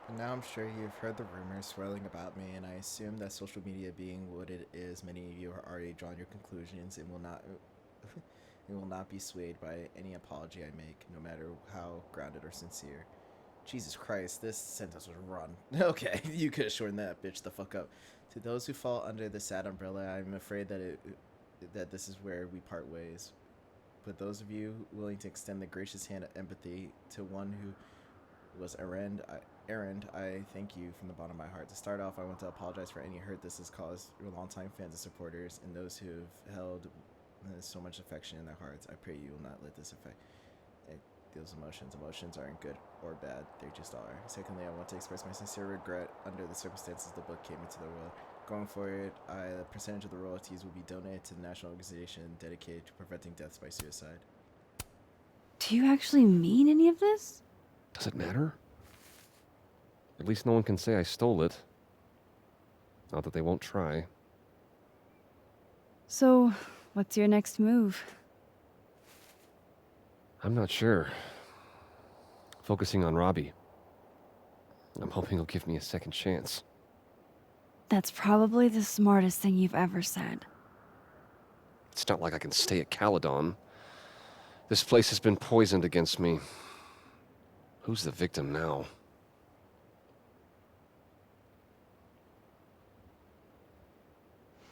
[SPEAKER 1] And now I'm sure you've heard the rumors swirling about me, and I assume that social media being what it is, many of you have already drawn your conclusions and will not be swayed by any apology I make, no matter how grounded or sincere. Jesus Christ, this sentence was run. Okay, you could have shortened that bitch the fuck up. To those who fall under the sad umbrella, I'm afraid that this is where we part ways. But those of you willing to extend the gracious hand of empathy to one who was errand, I thank you from the bottom of my heart. To start off, I want to apologize for any hurt this has caused your longtime fans and supporters, and those who have held so much affection in their hearts. I pray you will not let this affect those emotions. Emotions aren't good or bad, they just are. Secondly, I want to express my sincere regret under the circumstances the book came into the world. Going forward, a percentage of the royalties will be donated to the national organization dedicated to preventing deaths by suicide.
[SPEAKER 5] Do you actually mean any of this?
[SPEAKER 8] Does it matter? At least no one can say I stole it. Not that they won't try.
[SPEAKER 5] So, what's your next move?
[SPEAKER 8] I'm not sure. Focusing on Robbie. I'm hoping he'll give me a second chance.
[SPEAKER 5] That's probably the smartest thing you've ever said.
[SPEAKER 8] It's not like I can stay at Caledon. This place has been poisoned against me. Who's the victim now?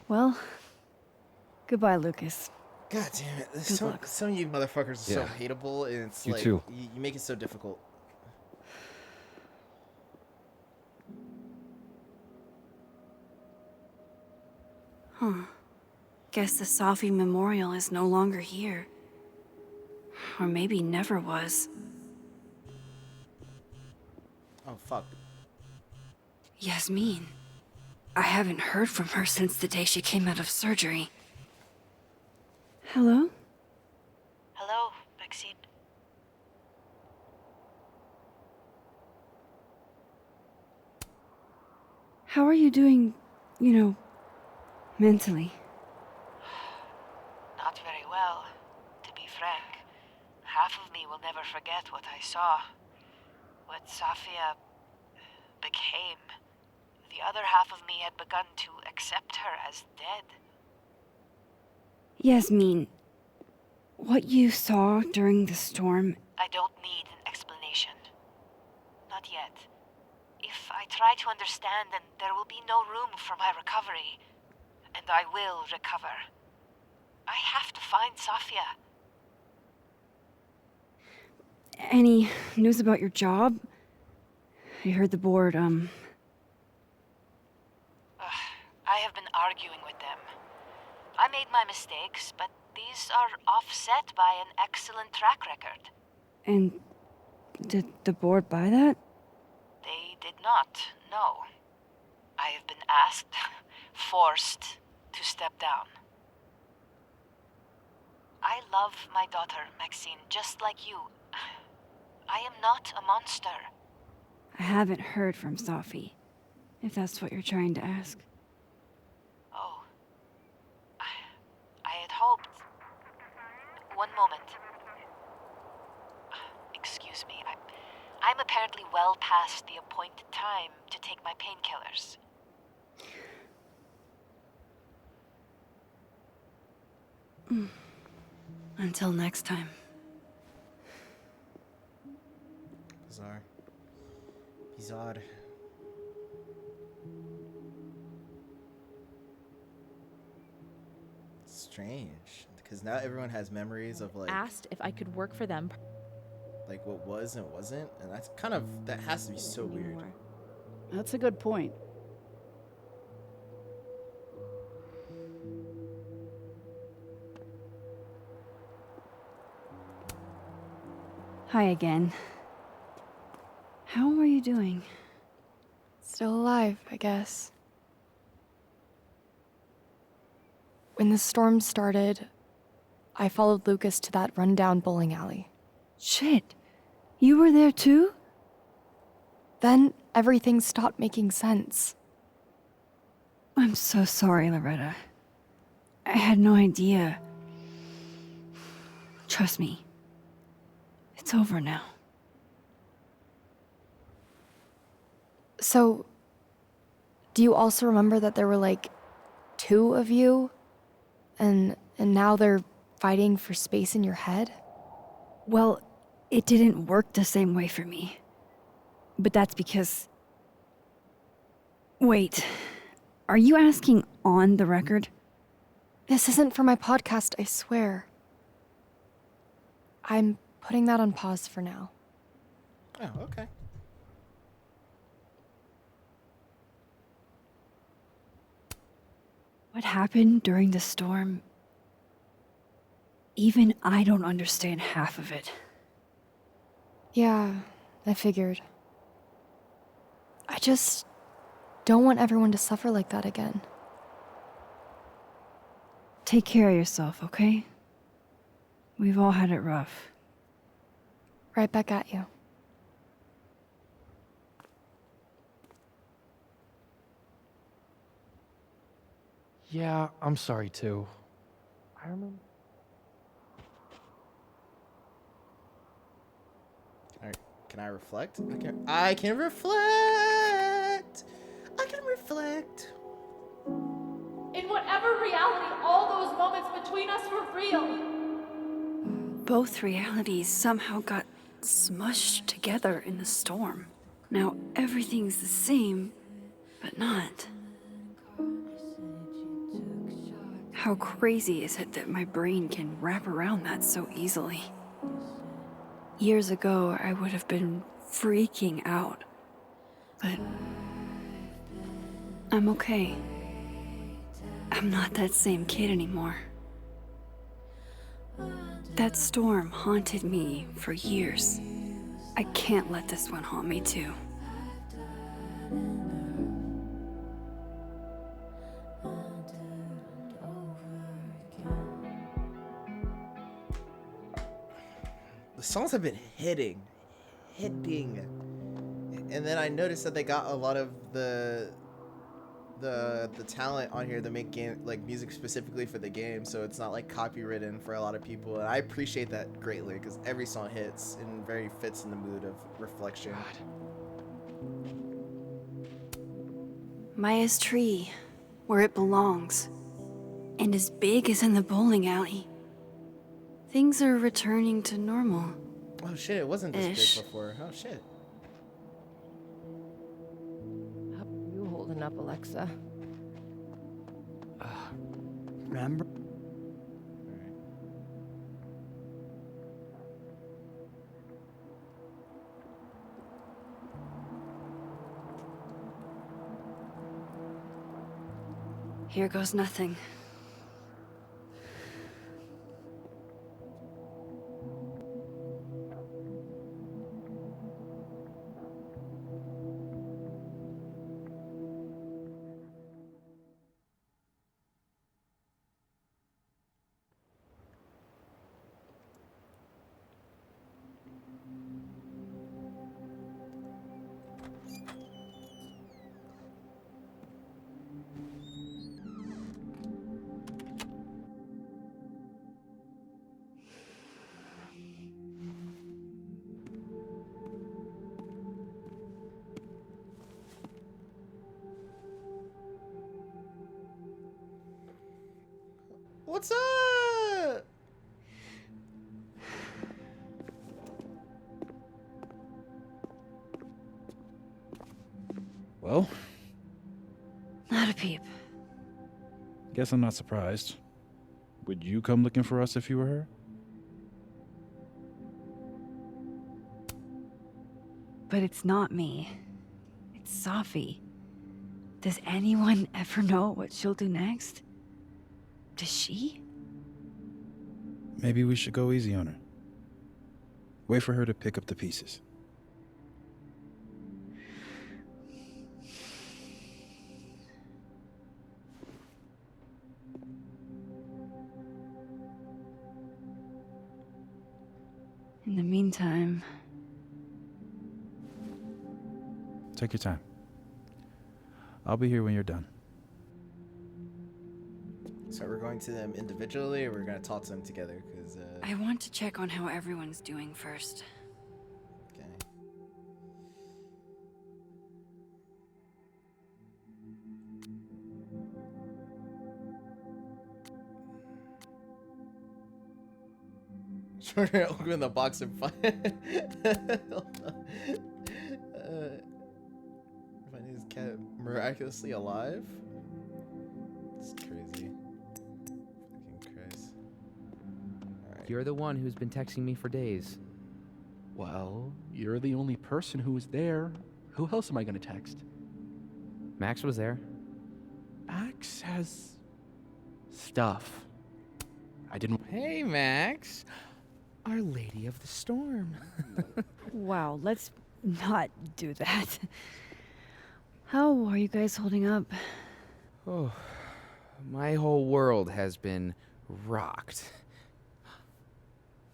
[SPEAKER 5] Well, goodbye, Lucas.
[SPEAKER 1] God damn it.
[SPEAKER 5] Good
[SPEAKER 1] Some
[SPEAKER 5] luck.
[SPEAKER 1] of you motherfuckers are so
[SPEAKER 8] Yeah.
[SPEAKER 1] hateable, and it's
[SPEAKER 8] You
[SPEAKER 1] like,
[SPEAKER 8] too.
[SPEAKER 1] you make it so difficult.
[SPEAKER 2] Huh. Guess the Safi Memorial is no longer here. Or maybe never was.
[SPEAKER 1] Oh, fuck.
[SPEAKER 2] Yasmin. I haven't heard from her since the day she came out of surgery.
[SPEAKER 5] Hello?
[SPEAKER 14] Hello, Maxine.
[SPEAKER 5] How are you doing you know, mentally?
[SPEAKER 14] Not very well, to be frank. Half of me will never forget what I saw. What Safia became. The other half of me had begun to accept her as dead.
[SPEAKER 5] Yasmin, what you saw during the storm...
[SPEAKER 14] I don't need an explanation. Not yet. If I try to understand, then there will be no room for my recovery. And I will recover. I have to find Safia.
[SPEAKER 5] Any news about your job? I heard the board,
[SPEAKER 14] I have been arguing with them. I made my mistakes, but these are offset by an excellent track record.
[SPEAKER 5] And did the board buy that?
[SPEAKER 14] They did not, no. I have been asked, forced to step down. I love my daughter, Maxine, just like you. I am not a monster.
[SPEAKER 5] I haven't heard from Safi, if that's what you're trying to ask.
[SPEAKER 14] Oh. I had hoped... One moment. Excuse me, I'm apparently well past the appointed time to take my painkillers.
[SPEAKER 5] Until next time.
[SPEAKER 1] Bizarre. Bizarre. Strange. Because now everyone has memories of like...
[SPEAKER 15] Asked if I could work for them.
[SPEAKER 1] Like what was and wasn't. And that's kind of... That has to be so weird.
[SPEAKER 13] That's a good point.
[SPEAKER 5] Hi again. How are you doing?
[SPEAKER 16] Still alive, I guess. When the storm started, I followed Lucas to that rundown bowling alley.
[SPEAKER 5] Shit. You were there too?
[SPEAKER 16] Then everything stopped making sense.
[SPEAKER 5] I'm so sorry, Loretta. I had no idea. Trust me. It's over now.
[SPEAKER 16] So, do you also remember that there were like 2 of you? And now they're fighting for space in your head?
[SPEAKER 5] Well, it didn't work the same way for me. But that's because... Wait, are you asking on the record?
[SPEAKER 16] This isn't for my podcast, I swear. I'm putting that on pause for now.
[SPEAKER 1] Oh, okay.
[SPEAKER 5] What happened during the storm? Even I don't understand half of it.
[SPEAKER 16] Yeah, I figured. I just don't want everyone to suffer like that again.
[SPEAKER 5] Take care of yourself, okay? We've all had it rough.
[SPEAKER 16] Right back at you.
[SPEAKER 17] Yeah, I'm sorry too. I remember.
[SPEAKER 1] Alright, can I reflect? I can reflect! I can reflect!
[SPEAKER 18] In whatever reality, all those moments between us were real.
[SPEAKER 2] Both realities somehow got smushed together in the storm. Now everything's the same, but not. How crazy is it that my brain can wrap around that so easily? Years ago, I would have been freaking out. But I'm okay. I'm not that same kid anymore. That storm haunted me for years. I can't let this one haunt me too.
[SPEAKER 1] The songs have been hitting. And then I noticed that they got a lot of the the talent on here to make game like music specifically for the game, so it's not like copywritten for a lot of people, and I appreciate that greatly because every song hits and very fits in the mood of reflection.
[SPEAKER 2] Maya's tree, where it belongs, and as big as in the bowling alley. Things are returning to normal.
[SPEAKER 1] Oh shit, it wasn't this
[SPEAKER 2] Ish.
[SPEAKER 1] big before. Oh shit.
[SPEAKER 3] How are you holding up, Alexa?
[SPEAKER 13] Remember?
[SPEAKER 2] Here goes nothing.
[SPEAKER 1] What's up?
[SPEAKER 4] Well,
[SPEAKER 2] Not a peep.
[SPEAKER 4] guess I'm not surprised. Would you come looking for us if you were her?
[SPEAKER 5] But it's not me. It's Safi. Does anyone ever know what she'll do next? Does she?
[SPEAKER 4] Maybe we should go easy on her. Wait for her to pick up the pieces.
[SPEAKER 5] In the meantime,
[SPEAKER 4] Take your time. I'll be here when you're done.
[SPEAKER 1] So we're going to them individually, or we're gonna talk to them together? Because
[SPEAKER 2] I want to check on how everyone's doing first.
[SPEAKER 1] okay. Trying to open the box and find. Find his cat miraculously alive. It's crazy. Fucking Christ. Alright.
[SPEAKER 15] You're the one who's been texting me for days.
[SPEAKER 9] Well, you're the only person who was there. Who else am I gonna text?
[SPEAKER 15] Max was there.
[SPEAKER 9] Max has stuff. I didn't.
[SPEAKER 15] Hey, Max. Our Lady of the Storm.
[SPEAKER 5] wow, let's not do that. How are you guys holding up?
[SPEAKER 15] Oh, my whole world has been rocked.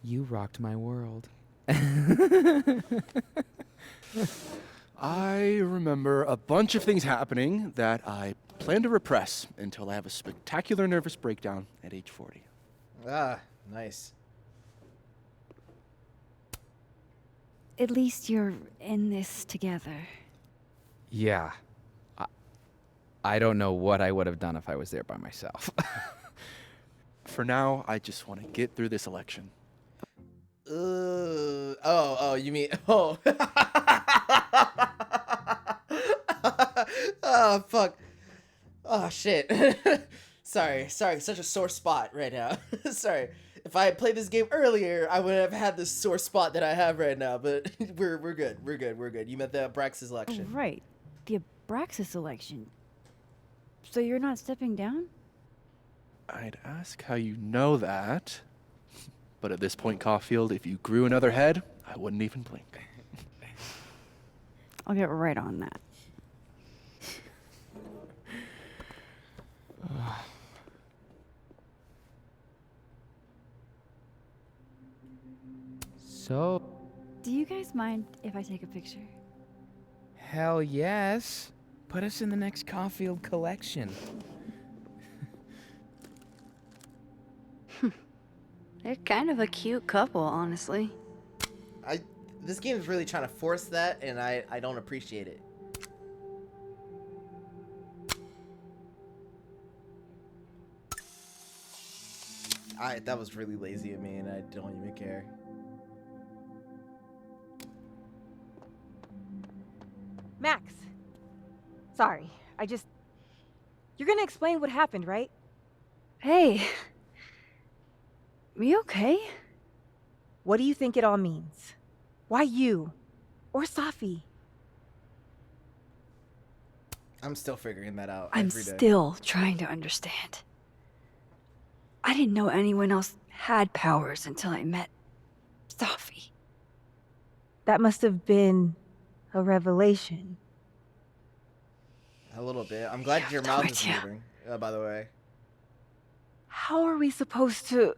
[SPEAKER 15] You rocked my world.
[SPEAKER 9] I remember a bunch of things happening that I plan to repress until I have a spectacular nervous breakdown at age 40.
[SPEAKER 1] Ah, nice.
[SPEAKER 5] At least you're in this together.
[SPEAKER 15] Yeah. I don't know what I would have done if I was there by myself.
[SPEAKER 9] For now, I just want to get through this election.
[SPEAKER 1] Oh, you mean, oh. Oh, fuck. Oh, shit. Sorry, such a sore spot right now. Sorry. If I had played this game earlier, I would have had this sore spot that I have right now, but we're good. You meant the Abraxas election.
[SPEAKER 5] Oh, right. The Abraxas election. So you're not stepping down?
[SPEAKER 9] I'd ask how you know that. But at this point, Caulfield, if you grew another head, I wouldn't even blink.
[SPEAKER 5] I'll get right on that.
[SPEAKER 15] So,
[SPEAKER 5] Do you guys mind if I take a picture?
[SPEAKER 15] hell yes. Put us in the next Caulfield collection.
[SPEAKER 5] They're kind of a cute couple, honestly.
[SPEAKER 1] This game is really trying to force that, and I don't appreciate it. That was really lazy of me, and I don't even care.
[SPEAKER 3] Max. Sorry, You're gonna explain what happened, right?
[SPEAKER 5] Hey. You okay?
[SPEAKER 3] What do you think it all means? Why you? Or Safi?
[SPEAKER 1] I'm still figuring that out
[SPEAKER 5] I'm
[SPEAKER 1] every day.
[SPEAKER 5] still trying to understand. I didn't know anyone else had powers until I met Safi.
[SPEAKER 3] That must have been a revelation.
[SPEAKER 1] A little bit. I'm glad your mouth is moving, by the way.
[SPEAKER 3] How are we supposed to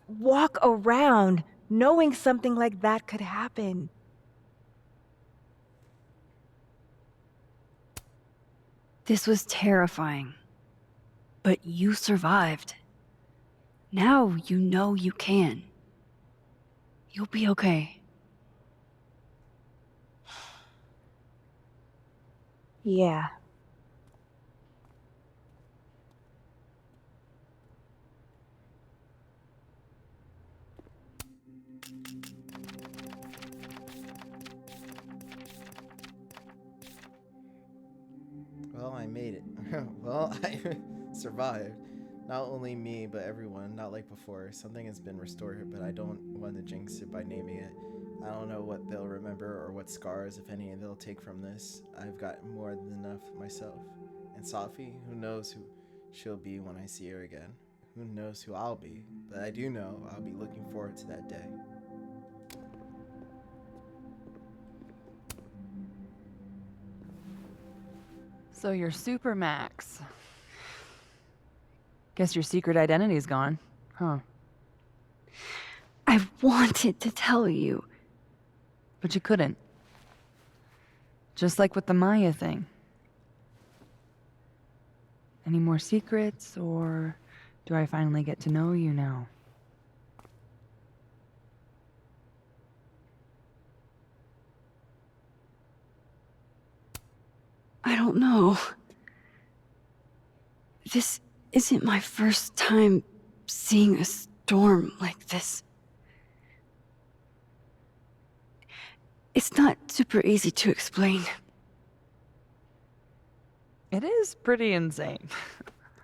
[SPEAKER 3] walk around knowing something like that could happen?
[SPEAKER 5] This was terrifying. But you survived. Now you know you can. You'll be okay.
[SPEAKER 3] Yeah.
[SPEAKER 1] Well, I made it. Well, I survived. Not only me, but everyone, not like before. Something has been restored, but I don't want to jinx it by naming it. I don't know what they'll remember or what scars, if any, they'll take from this. I've got more than enough myself. And Safi, who knows who she'll be when I see her again. Who knows who I'll be, but I do know I'll be looking forward to that day.
[SPEAKER 10] So you're Super Max. Guess your secret identity's gone, huh?
[SPEAKER 5] I wanted to tell you.
[SPEAKER 10] But you couldn't. Just like with the Maya thing. Any more secrets, or do I finally get to know you now?
[SPEAKER 5] I don't know. This isn't my first time seeing a storm like this. It's not super easy to explain.
[SPEAKER 10] It is pretty insane.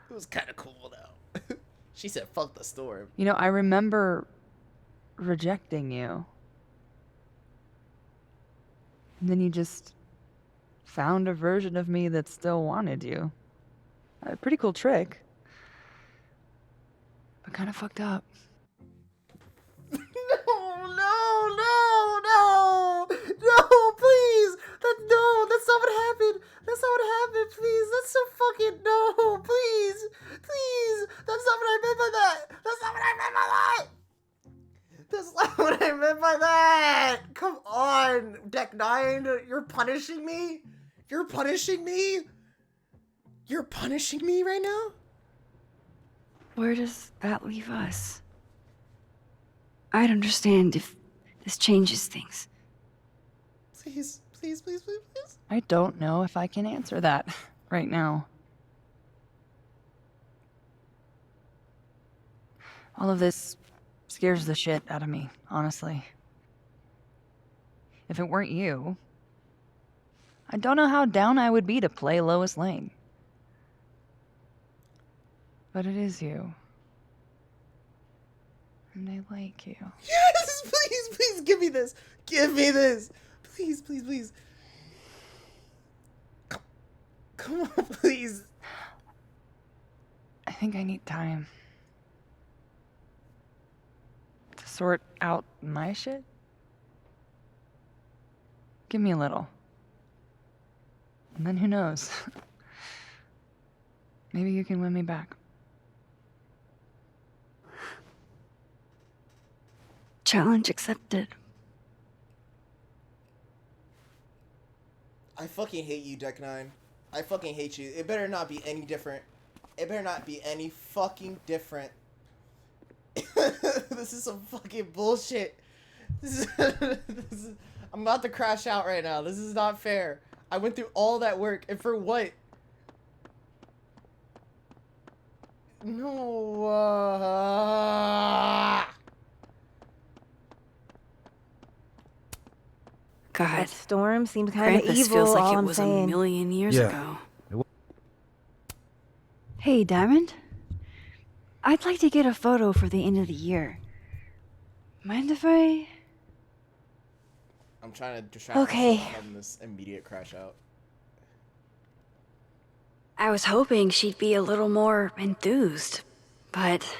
[SPEAKER 1] It was kind of cool, though. She said, fuck the storm.
[SPEAKER 10] You know, I remember rejecting you. And then you just found a version of me that still wanted you. A pretty cool trick. But kind of fucked up.
[SPEAKER 1] No, please. That's not what happened. That's not what happened, please. That's so fucking, no, please. Please. That's not what I meant by that. That's not what I meant by that. That's not what I meant by that. Come on, Deck 9. You're punishing me? You're punishing me? You're punishing me right now?
[SPEAKER 5] Where does that leave us? I'd understand if this changes things.
[SPEAKER 1] Please, please, please, please, please.
[SPEAKER 10] I don't know if I can answer that right now. All of this scares the shit out of me, honestly. If it weren't you, I don't know how down I would be to play Lois Lane. But it is you. And I like you.
[SPEAKER 1] Yes, please, please, give me this. Give me this. Please, please, please. Come on, please.
[SPEAKER 10] I think I need time to sort out my shit. Give me a little. And then who knows? Maybe you can win me back.
[SPEAKER 5] Challenge accepted.
[SPEAKER 1] I fucking hate you, Deck 9. I fucking hate you. It better not be any different. It better not be any fucking different. This is some fucking bullshit. I'm about to crash out right now. This is not fair. I went through all that work, and for what? No.
[SPEAKER 2] God,
[SPEAKER 19] That storm seemed kind of
[SPEAKER 2] Krampus
[SPEAKER 19] evil.
[SPEAKER 2] feels like
[SPEAKER 19] all
[SPEAKER 2] it
[SPEAKER 19] I'm
[SPEAKER 2] was
[SPEAKER 19] saying.
[SPEAKER 2] a million years ago.
[SPEAKER 5] Hey, Diamond. I'd like to get a photo for the end of the year. Mind if I...
[SPEAKER 1] I'm trying to distract
[SPEAKER 5] Okay.
[SPEAKER 1] myself from this immediate crash out.
[SPEAKER 2] I was hoping she'd be a little more enthused, but...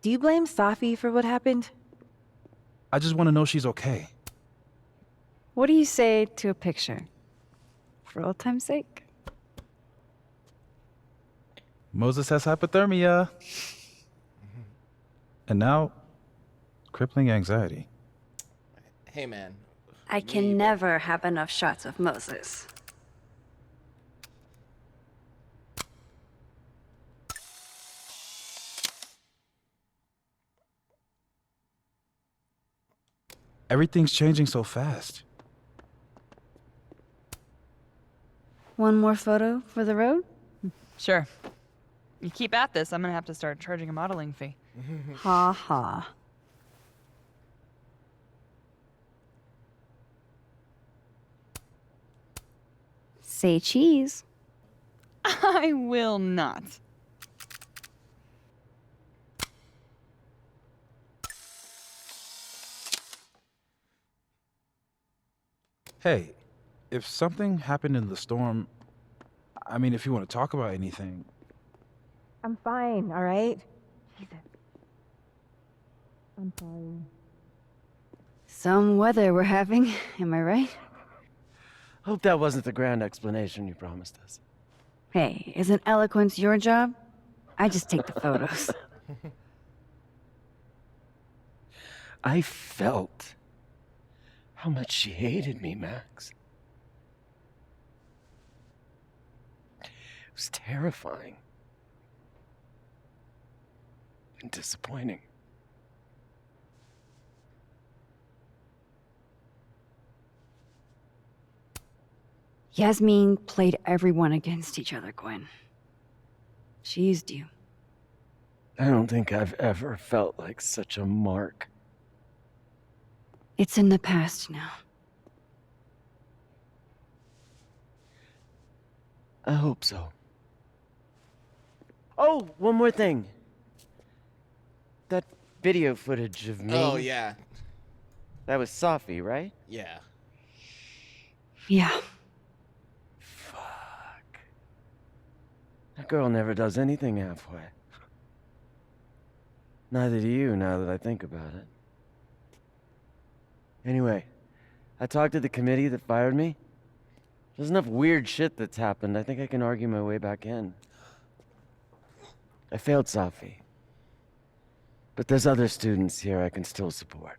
[SPEAKER 19] Do you blame Safi for what happened?
[SPEAKER 4] I just want to know she's okay.
[SPEAKER 5] What do you say to a picture? For old time's sake?
[SPEAKER 4] Moses has hypothermia. And now, crippling anxiety.
[SPEAKER 1] Hey, man.
[SPEAKER 2] I can never have enough shots of Moses.
[SPEAKER 4] Everything's changing so fast.
[SPEAKER 5] One more photo for the road?
[SPEAKER 10] Sure. You keep at this, I'm gonna have to start charging a modeling fee.
[SPEAKER 5] Ha ha. Say cheese.
[SPEAKER 10] I will not.
[SPEAKER 4] Hey, if something happened in the storm, I mean, if you want to talk about anything.
[SPEAKER 19] I'm fine, all right? I'm sorry.
[SPEAKER 5] Some weather we're having, am I right?
[SPEAKER 13] Hope that wasn't the grand explanation you promised us.
[SPEAKER 5] Hey, isn't eloquence your job? I just take the photos.
[SPEAKER 13] I felt how much she hated me, Max. It was terrifying. And disappointing.
[SPEAKER 5] Yasmin played everyone against each other, Gwen. She used you.
[SPEAKER 13] I don't think I've ever felt like such a mark.
[SPEAKER 5] It's in the past now.
[SPEAKER 13] I hope so. Oh, one more thing. That video footage of me.
[SPEAKER 1] Oh, yeah.
[SPEAKER 13] That was Safi, right?
[SPEAKER 1] Yeah.
[SPEAKER 5] Yeah.
[SPEAKER 13] Fuck. That girl never does anything halfway. Neither do you, now that I think about it. Anyway, I talked to the committee that fired me. There's enough weird shit that's happened. I think I can argue my way back in. I failed Safi. But there's other students here I can still support.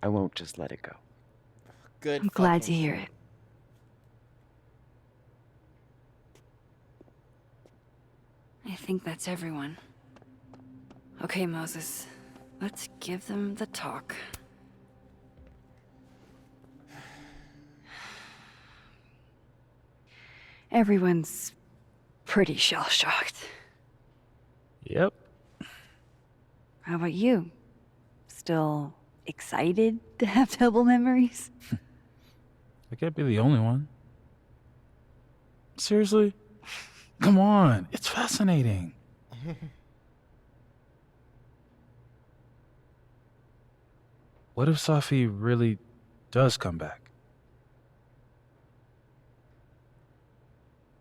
[SPEAKER 13] I won't just let it go.
[SPEAKER 1] Good.
[SPEAKER 5] I'm glad to hear it. I think that's everyone. Okay, Moses. Let's give them the talk. Everyone's pretty shell-shocked.
[SPEAKER 4] Yep.
[SPEAKER 5] How about you? Still excited to have double memories?
[SPEAKER 4] I can't be the only one. Seriously? Come on, it's fascinating. What if Safi really does come back?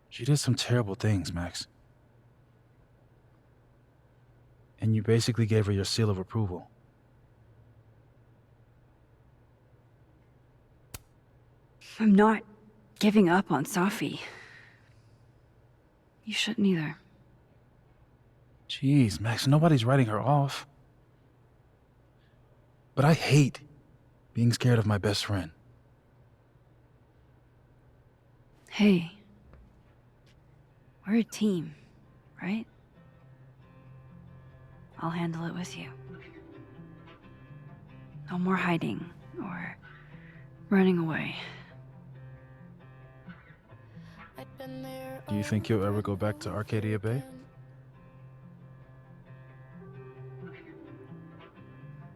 [SPEAKER 4] She did some terrible things, Max. And you basically gave her your seal of approval.
[SPEAKER 5] I'm not giving up on Safi. You shouldn't either.
[SPEAKER 4] Jeez, Max, nobody's writing her off. But I hate being scared of my best friend.
[SPEAKER 5] Hey. We're a team, right? I'll handle it with you. No more hiding or running away.
[SPEAKER 4] Do you think you'll ever go back to Arcadia Bay?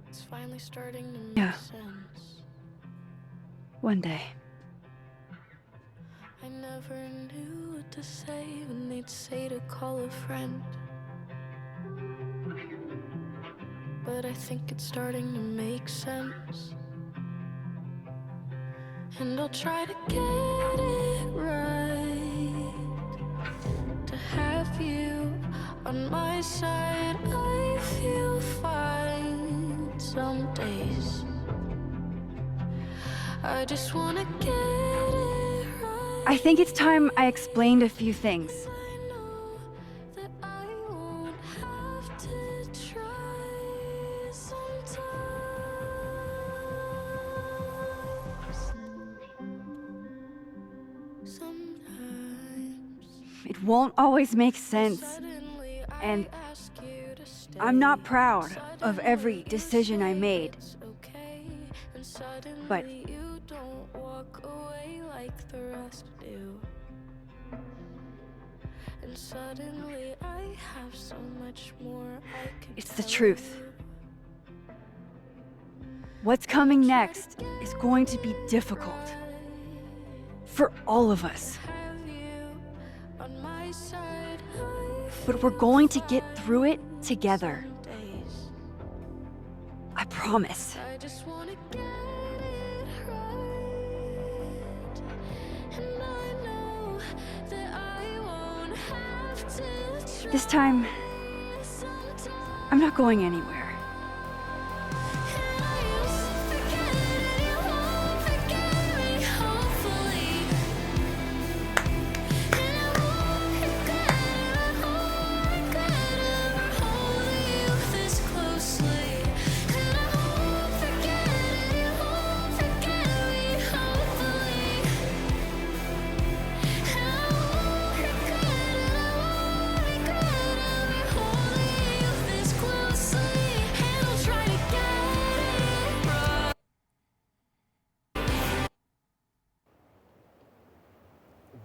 [SPEAKER 12] It's finally starting to make
[SPEAKER 5] Yeah.
[SPEAKER 12] sense.
[SPEAKER 5] One day.
[SPEAKER 12] I never knew what to say when they'd say to call a friend. But I think it's starting to make sense. And I'll try to get it right. To have you on my side, I feel fine some days. I just wanna get it right.
[SPEAKER 5] I think it's time I explained a few things.
[SPEAKER 12] That I won't have to try sometimes.
[SPEAKER 5] It won't always make sense. And I'm not proud of every decision I made. But
[SPEAKER 12] You don't walk away like the rest do. And suddenly I have so much more I can
[SPEAKER 5] it's the
[SPEAKER 12] tell
[SPEAKER 5] truth.
[SPEAKER 12] you.
[SPEAKER 5] What's coming next is going to be difficult. For all of us.
[SPEAKER 12] Have you on my side, I
[SPEAKER 5] But we're going to get through it together.
[SPEAKER 12] days.
[SPEAKER 5] I promise.
[SPEAKER 12] I just wanna get it right. And I know that I won't have to try
[SPEAKER 5] This time,
[SPEAKER 12] sometimes.
[SPEAKER 5] I'm not going anywhere.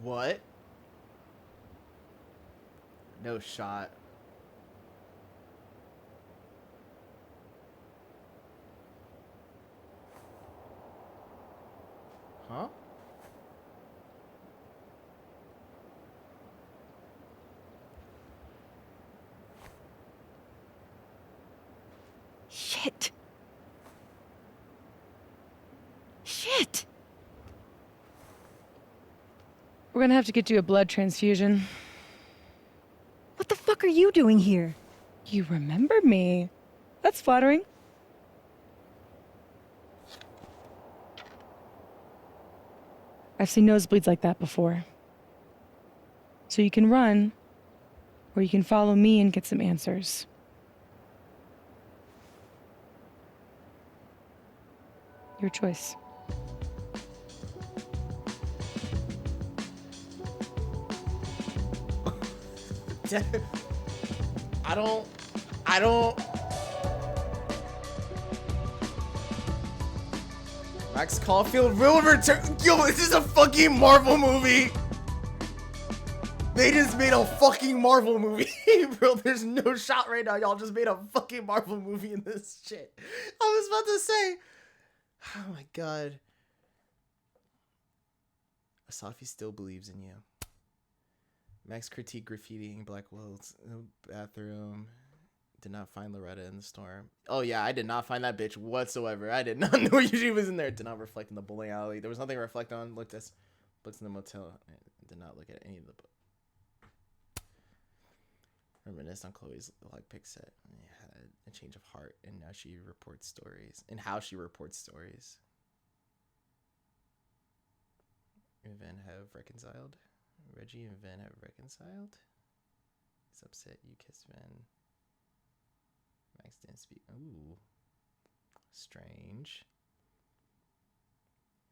[SPEAKER 1] What? No shot. Huh?
[SPEAKER 5] Shit. Shit.
[SPEAKER 3] We're gonna have to get you a blood transfusion.
[SPEAKER 19] What the fuck are you doing here?
[SPEAKER 3] You remember me. That's flattering. I've seen nosebleeds like that before. So you can run, or you can follow me and get some answers. Your choice.
[SPEAKER 1] I don't. Max Caulfield will return. Yo, this is a fucking Marvel movie. They just made a fucking Marvel movie, bro. There's no shot right now. Y'all just made a fucking Marvel movie in this shit. I was about to say. Oh my god. Asafi still believes in you. Max critique graffitiing black wells in the bathroom. Did not find Loretta in the storm. Oh yeah, I did not find that bitch whatsoever. I did not know she was in there. Did not reflect in the bowling alley. There was nothing to reflect on. Looked at books in the motel. Did not look at any of the books. Reminisced on Chloe's lockpick set. Had a change of heart, and now she reports stories. And how she reports stories. And Van have reconciled. Reggie and Van have reconciled. So upset you kissed Vin. Max didn't speak. Ooh. Strange.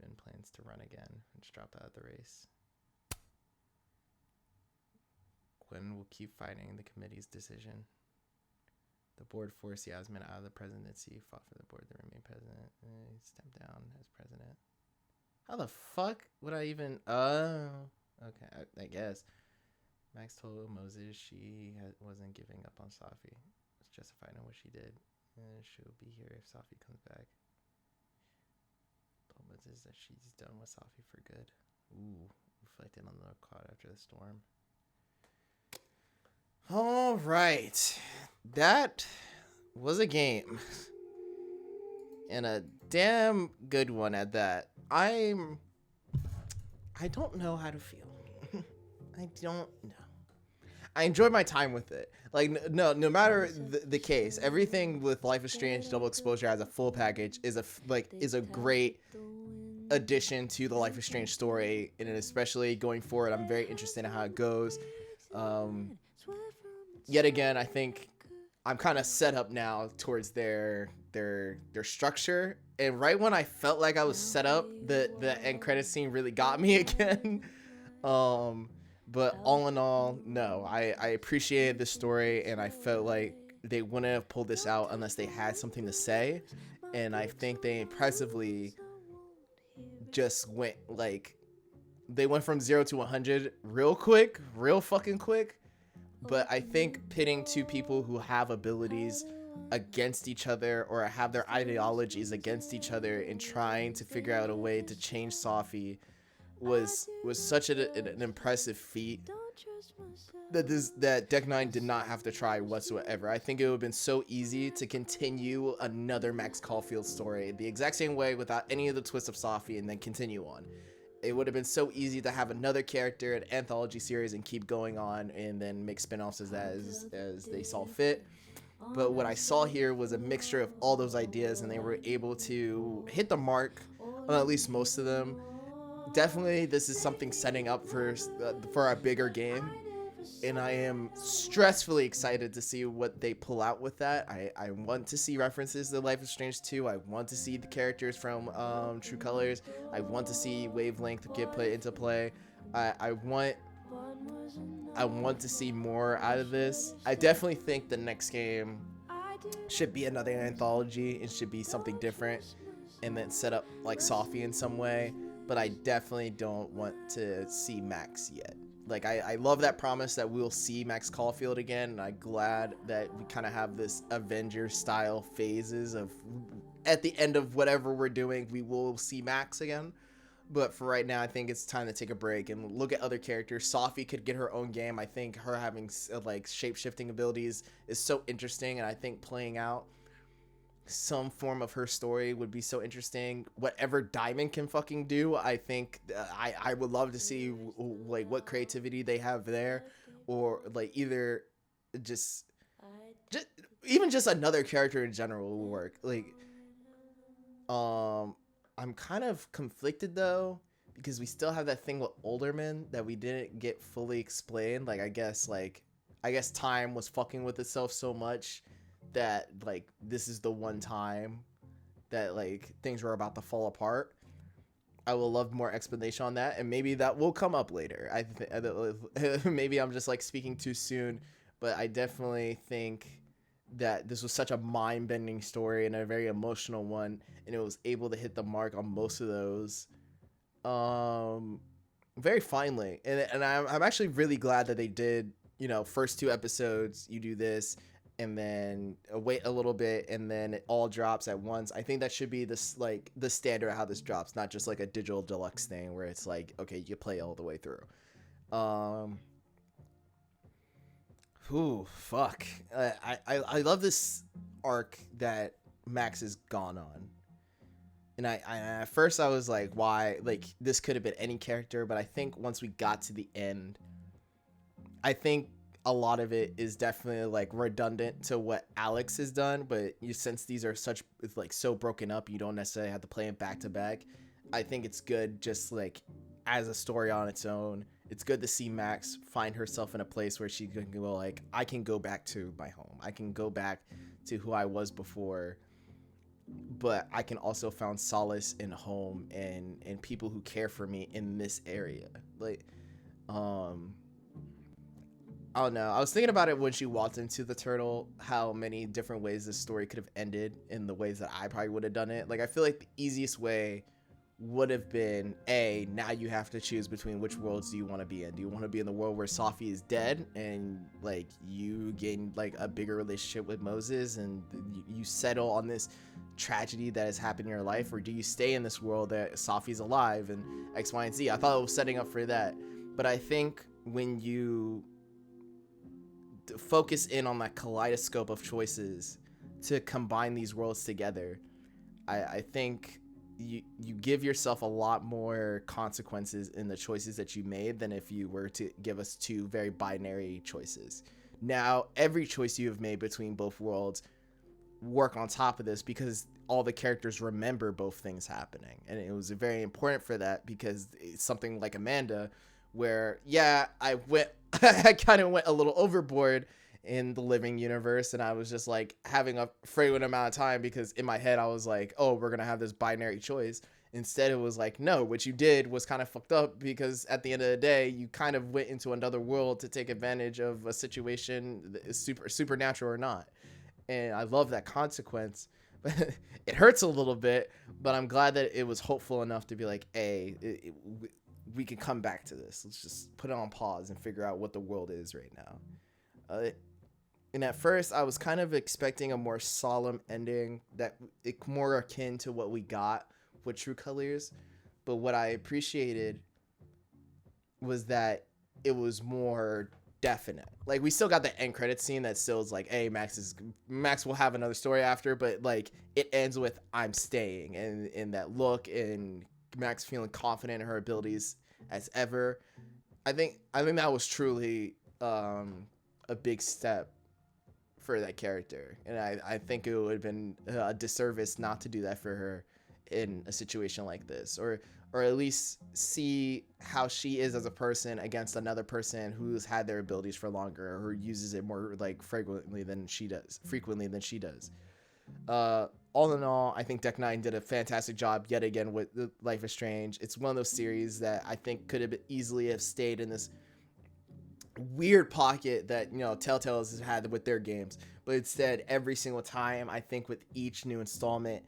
[SPEAKER 1] Vin plans to run again and just dropped out of the race. Quinn will keep fighting the committee's decision. The board forced Yasmin out of the presidency, fought for the board to remain president. He stepped down as president. How the fuck would I even... Oh, okay, I guess. Max told Moses she wasn't giving up on Safi. Was justified in what she did. And she'll be here if Safi comes back. Told Moses that she's done with Safi for good. Ooh, reflected on the cloud after the storm. All right, that was a game, and a damn good one at that. I don't know how to feel. I don't know. I enjoyed my time with it. Like, no matter the case, everything with Life is Strange Double Exposure as a full package is a great addition to the Life is Strange story, and especially going forward, I'm very interested in how it goes. Yet again, I think I'm kind of set up now towards their structure, and right when I felt like I was set up, the end credit scene really got me again. But all in all, no, I appreciated the story, and I felt like they wouldn't have pulled this out unless they had something to say, and I think they impressively just went they went from 0 to 100 real quick, real fucking quick. But I think pitting two people who have abilities against each other or have their ideologies against each other and trying to figure out a way to change Safi was such an impressive feat that Deck 9 did not have to try whatsoever. I think it would have been so easy to continue another Max Caulfield story the exact same way without any of the twists of Safi and then continue on. It would have been so easy to have another character, an anthology series, and keep going on and then make spin-offs as they saw fit. But what I saw here was a mixture of all those ideas, and they were able to hit the mark on at least most of them. Definitely, this is something setting up for a bigger game, and I am stressfully excited to see what they pull out with that. I want to see references to Life is Strange 2. I want to see the characters from True Colors. I want to see Wavelength get put into play. I want to see more out of this. I definitely think the next game should be another anthology. It should be something different and then set up like Safi in some way. But I definitely don't want to see Max yet. Like, I love that promise that we'll see Max Caulfield again, and I'm glad that we kind of have this Avengers-style phases of, at the end of whatever we're doing, we will see Max again. But for right now, I think it's time to take a break and look at other characters. Safi could get her own game. I think her having, like, shape-shifting abilities is so interesting, and I think playing out some form of her story would be so interesting. Whatever Diamond can fucking do, I think I would love to see like what creativity they have there, or like either just even just another character in general will work. Like I'm kind of conflicted though, because we still have that thing with Olderman that we didn't get fully explained. Like I guess time was fucking with itself so much that like this is the one time that like things were about to fall apart. I will love more explanation on that, and maybe that will come up later. Maybe I'm just like speaking too soon, but I definitely think that this was such a mind-bending story and a very emotional one, and it was able to hit the mark on most of those very finely. And I'm actually really glad that they did, first 2 episodes you do this, and then wait a little bit, and then it all drops at once. I think that should be this like the standard of how this drops, not just like a digital deluxe thing where it's like, okay, you play all the way through. Fuck. I love this arc that Max has gone on. And I at first I was like, why? Like, this could have been any character, but I think once we got to the end, I think a lot of it is definitely like redundant to what Alex has done, but since these are so broken up, you don't necessarily have to play them back to back. I think it's good just like as a story on its own, it's good to see Max find herself in a place where she can go like, I can go back to my home. I can go back to who I was before, but I can also find solace in home and people who care for me in this area. Like, I don't know. I was thinking about it when she walked into the turtle, how many different ways this story could have ended in the ways that I probably would have done it. Like, I feel like the easiest way would have been, now you have to choose between which worlds do you want to be in. Do you want to be in the world where Safi is dead and like you gain like a bigger relationship with Moses and you settle on this tragedy that has happened in your life, or do you stay in this world that Safi's alive and X, Y, and Z? I thought it was setting up for that, but I think when you focus in on that kaleidoscope of choices to combine these worlds together, I think you give yourself a lot more consequences in the choices that you made than if you were to give us two very binary choices. Now, every choice you have made between both worlds work on top of this because all the characters remember both things happening. And it was very important for that because it's something like Amanda where, I kind of went a little overboard in the living universe, and I was just like having a fragrant amount of time because in my head I was like, oh, we're gonna have this binary choice. Instead it was like, no, what you did was kind of fucked up because at the end of the day you kind of went into another world to take advantage of a situation that is supernatural or not. And I love that consequence. It hurts a little bit, but I'm glad that it was hopeful enough to be like, we can come back to this. Let's just put it on pause and figure out what the world is right now. And at first, I was kind of expecting a more solemn ending that more akin to what we got with True Colors. But what I appreciated was that it was more definite. Like, we still got the end credit scene that still is like, hey, Max will have another story after, but like it ends with I'm staying, and in that look and Max feeling confident in her abilities as ever. I think that was truly a big step for that character, and I think it would have been a disservice not to do that for her in a situation like this, or at least see how she is as a person against another person who's had their abilities for longer or who uses it more like frequently than she does. All in all, I think Deck 9 did a fantastic job yet again with Life is Strange. It's one of those series that I think could have easily have stayed in this weird pocket that, you know, Telltale has had with their games, but instead every single time, I think with each new installment,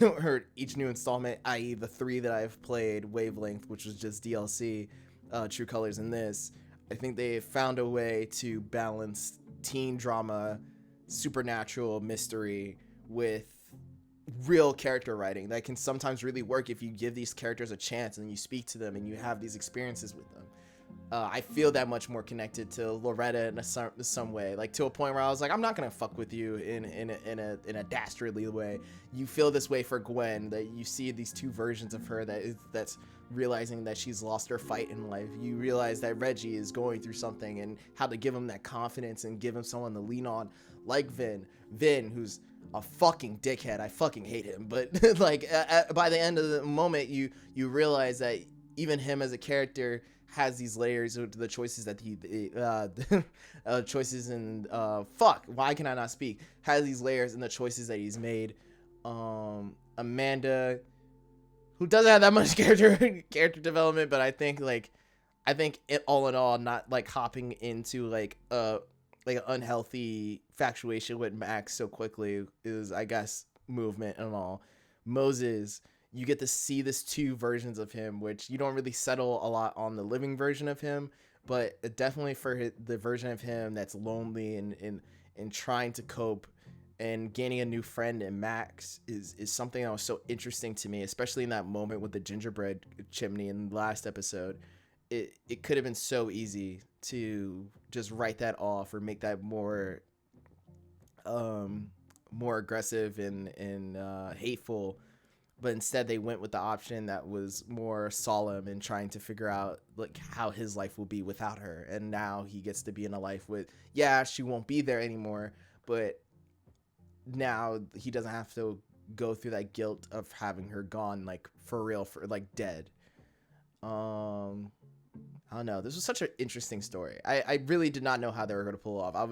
[SPEAKER 1] or each new installment, i.e. the 3 that I've played, Wavelength, which was just DLC, True Colors, and this, I think they found a way to balance teen drama, supernatural mystery with real character writing that can sometimes really work if you give these characters a chance and you speak to them and you have these experiences with them. I feel that much more connected to Loretta in some way, like to a point where I was like, I'm not gonna fuck with you in a dastardly way. You feel this way for Gwen, that you see these two versions of her that's realizing that she's lost her fight in life. You realize that Reggie is going through something and how to give him that confidence and give him someone to lean on, like Vin, who's a fucking dickhead. I fucking hate him, but like by the end of the moment, you realize that even him as a character has these layers of the choices that he choices and why can I not speak, has these layers in the choices that he's made. Amanda, who doesn't have that much character development, but I think it all in all, not like hopping into like an unhealthy factuation with Max so quickly is, I guess, movement and all. Moses, you get to see this two versions of him, which you don't really settle a lot on the living version of him, but definitely for the version of him that's lonely and trying to cope and gaining a new friend in Max is something that was so interesting to me, especially in that moment with the gingerbread chimney in the last episode. It could have been so easy to just write that off or make that more aggressive and hateful. But instead they went with the option that was more solemn and trying to figure out like how his life will be without her. And now he gets to be in a life with, she won't be there anymore, but now he doesn't have to go through that guilt of having her gone, like for real, for like dead. I don't know. This was such an interesting story. I really did not know how they were going to pull it off.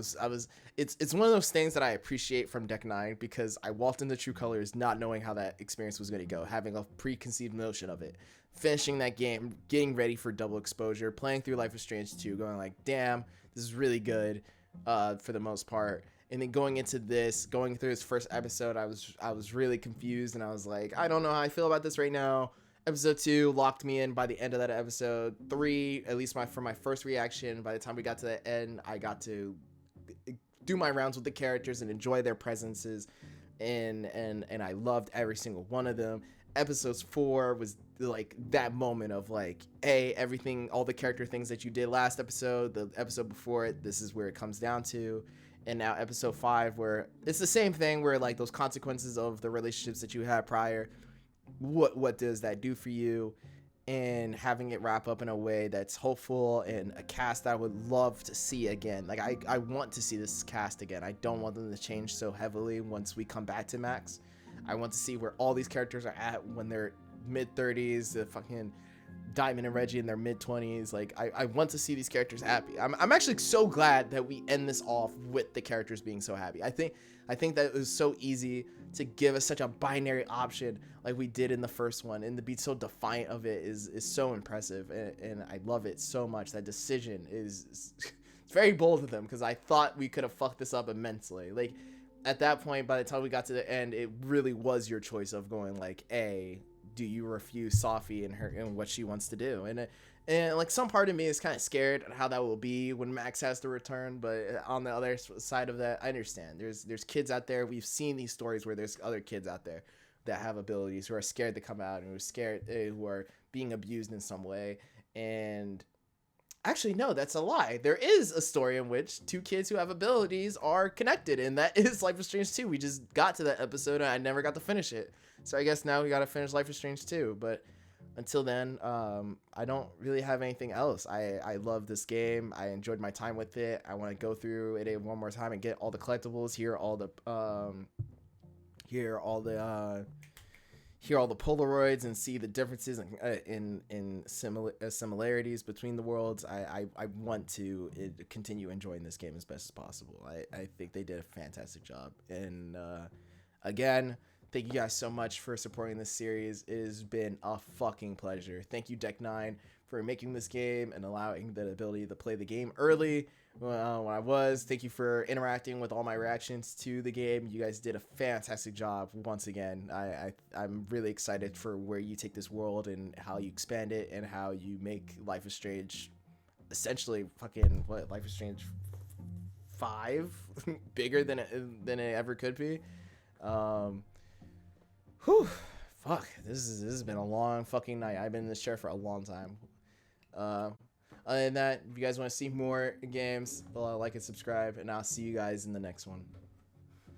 [SPEAKER 1] It's one of those things that I appreciate from Deck 9 because I walked into True Colors not knowing how that experience was going to go, having a preconceived notion of it. Finishing that game, getting ready for double exposure, playing through Life is Strange 2, going like, damn, this is really good for the most part. And then going into this, going through this first episode, I was really confused and I was like, I don't know how I feel about this right now. Episode 2 locked me in by the end of that episode. 3, at least for my first reaction, by the time we got to the end, I got to do my rounds with the characters and enjoy their presences, and I loved every single one of them. Episodes 4 was like that moment of like, hey, everything, all the character things that you did last episode, the episode before it, this is where it comes down to. And now episode 5, where it's the same thing, where like those consequences of the relationships that you had prior, what does that do for you, and having it wrap up in a way that's hopeful, and a cast that I would love to see again. Like I want to see this cast again. I don't want them to change so heavily once we come back to Max. I want to see where all these characters are at when they're mid-30s, the fucking Diamond and Reggie in their mid-20s. Like I want to see these characters happy. I'm actually so glad that we end this off with the characters being so happy. I think that it was so easy to give us such a binary option like we did in the first one, and to be so defiant of it is so impressive, and I love it so much. That decision is it's very bold of them, because I thought we could have fucked this up immensely. Like at that point, by the time we got to the end, it really was your choice of going like, A, do you refuse Safi and what she wants to do? And like some part of me is kind of scared at how that will be when Max has to return, but on the other side of that, I understand. There's kids out there. We've seen these stories where there's other kids out there that have abilities, who are scared to come out, and who are being abused in some way. And actually, no, that's a lie. There is a story in which 2 kids who have abilities are connected, and that is Life is Strange 2. We just got to that episode and I never got to finish it. So I guess now we got to finish Life is Strange 2, but until then, I don't really have anything else. I love this game. I enjoyed my time with it. I want to go through it one more time and get all the collectibles, hear all the Polaroids, and see the differences in similarities between the worlds. I want to continue enjoying this game as best as possible. I think they did a fantastic job. And again, thank you guys so much for supporting this series. It has been a fucking pleasure. Thank you, Deck 9, for making this game and allowing the ability to play the game early when I was. Thank you for interacting with all my reactions to the game. You guys did a fantastic job once again. I'm really excited for where you take this world and how you expand it, and how you make Life is Strange essentially fucking Life is Strange 5 bigger than it ever could be. Whew, fuck, this has been a long fucking night. I've been in this chair for a long time. Other than that, if you guys want to see more games, like and subscribe, and I'll see you guys in the next one.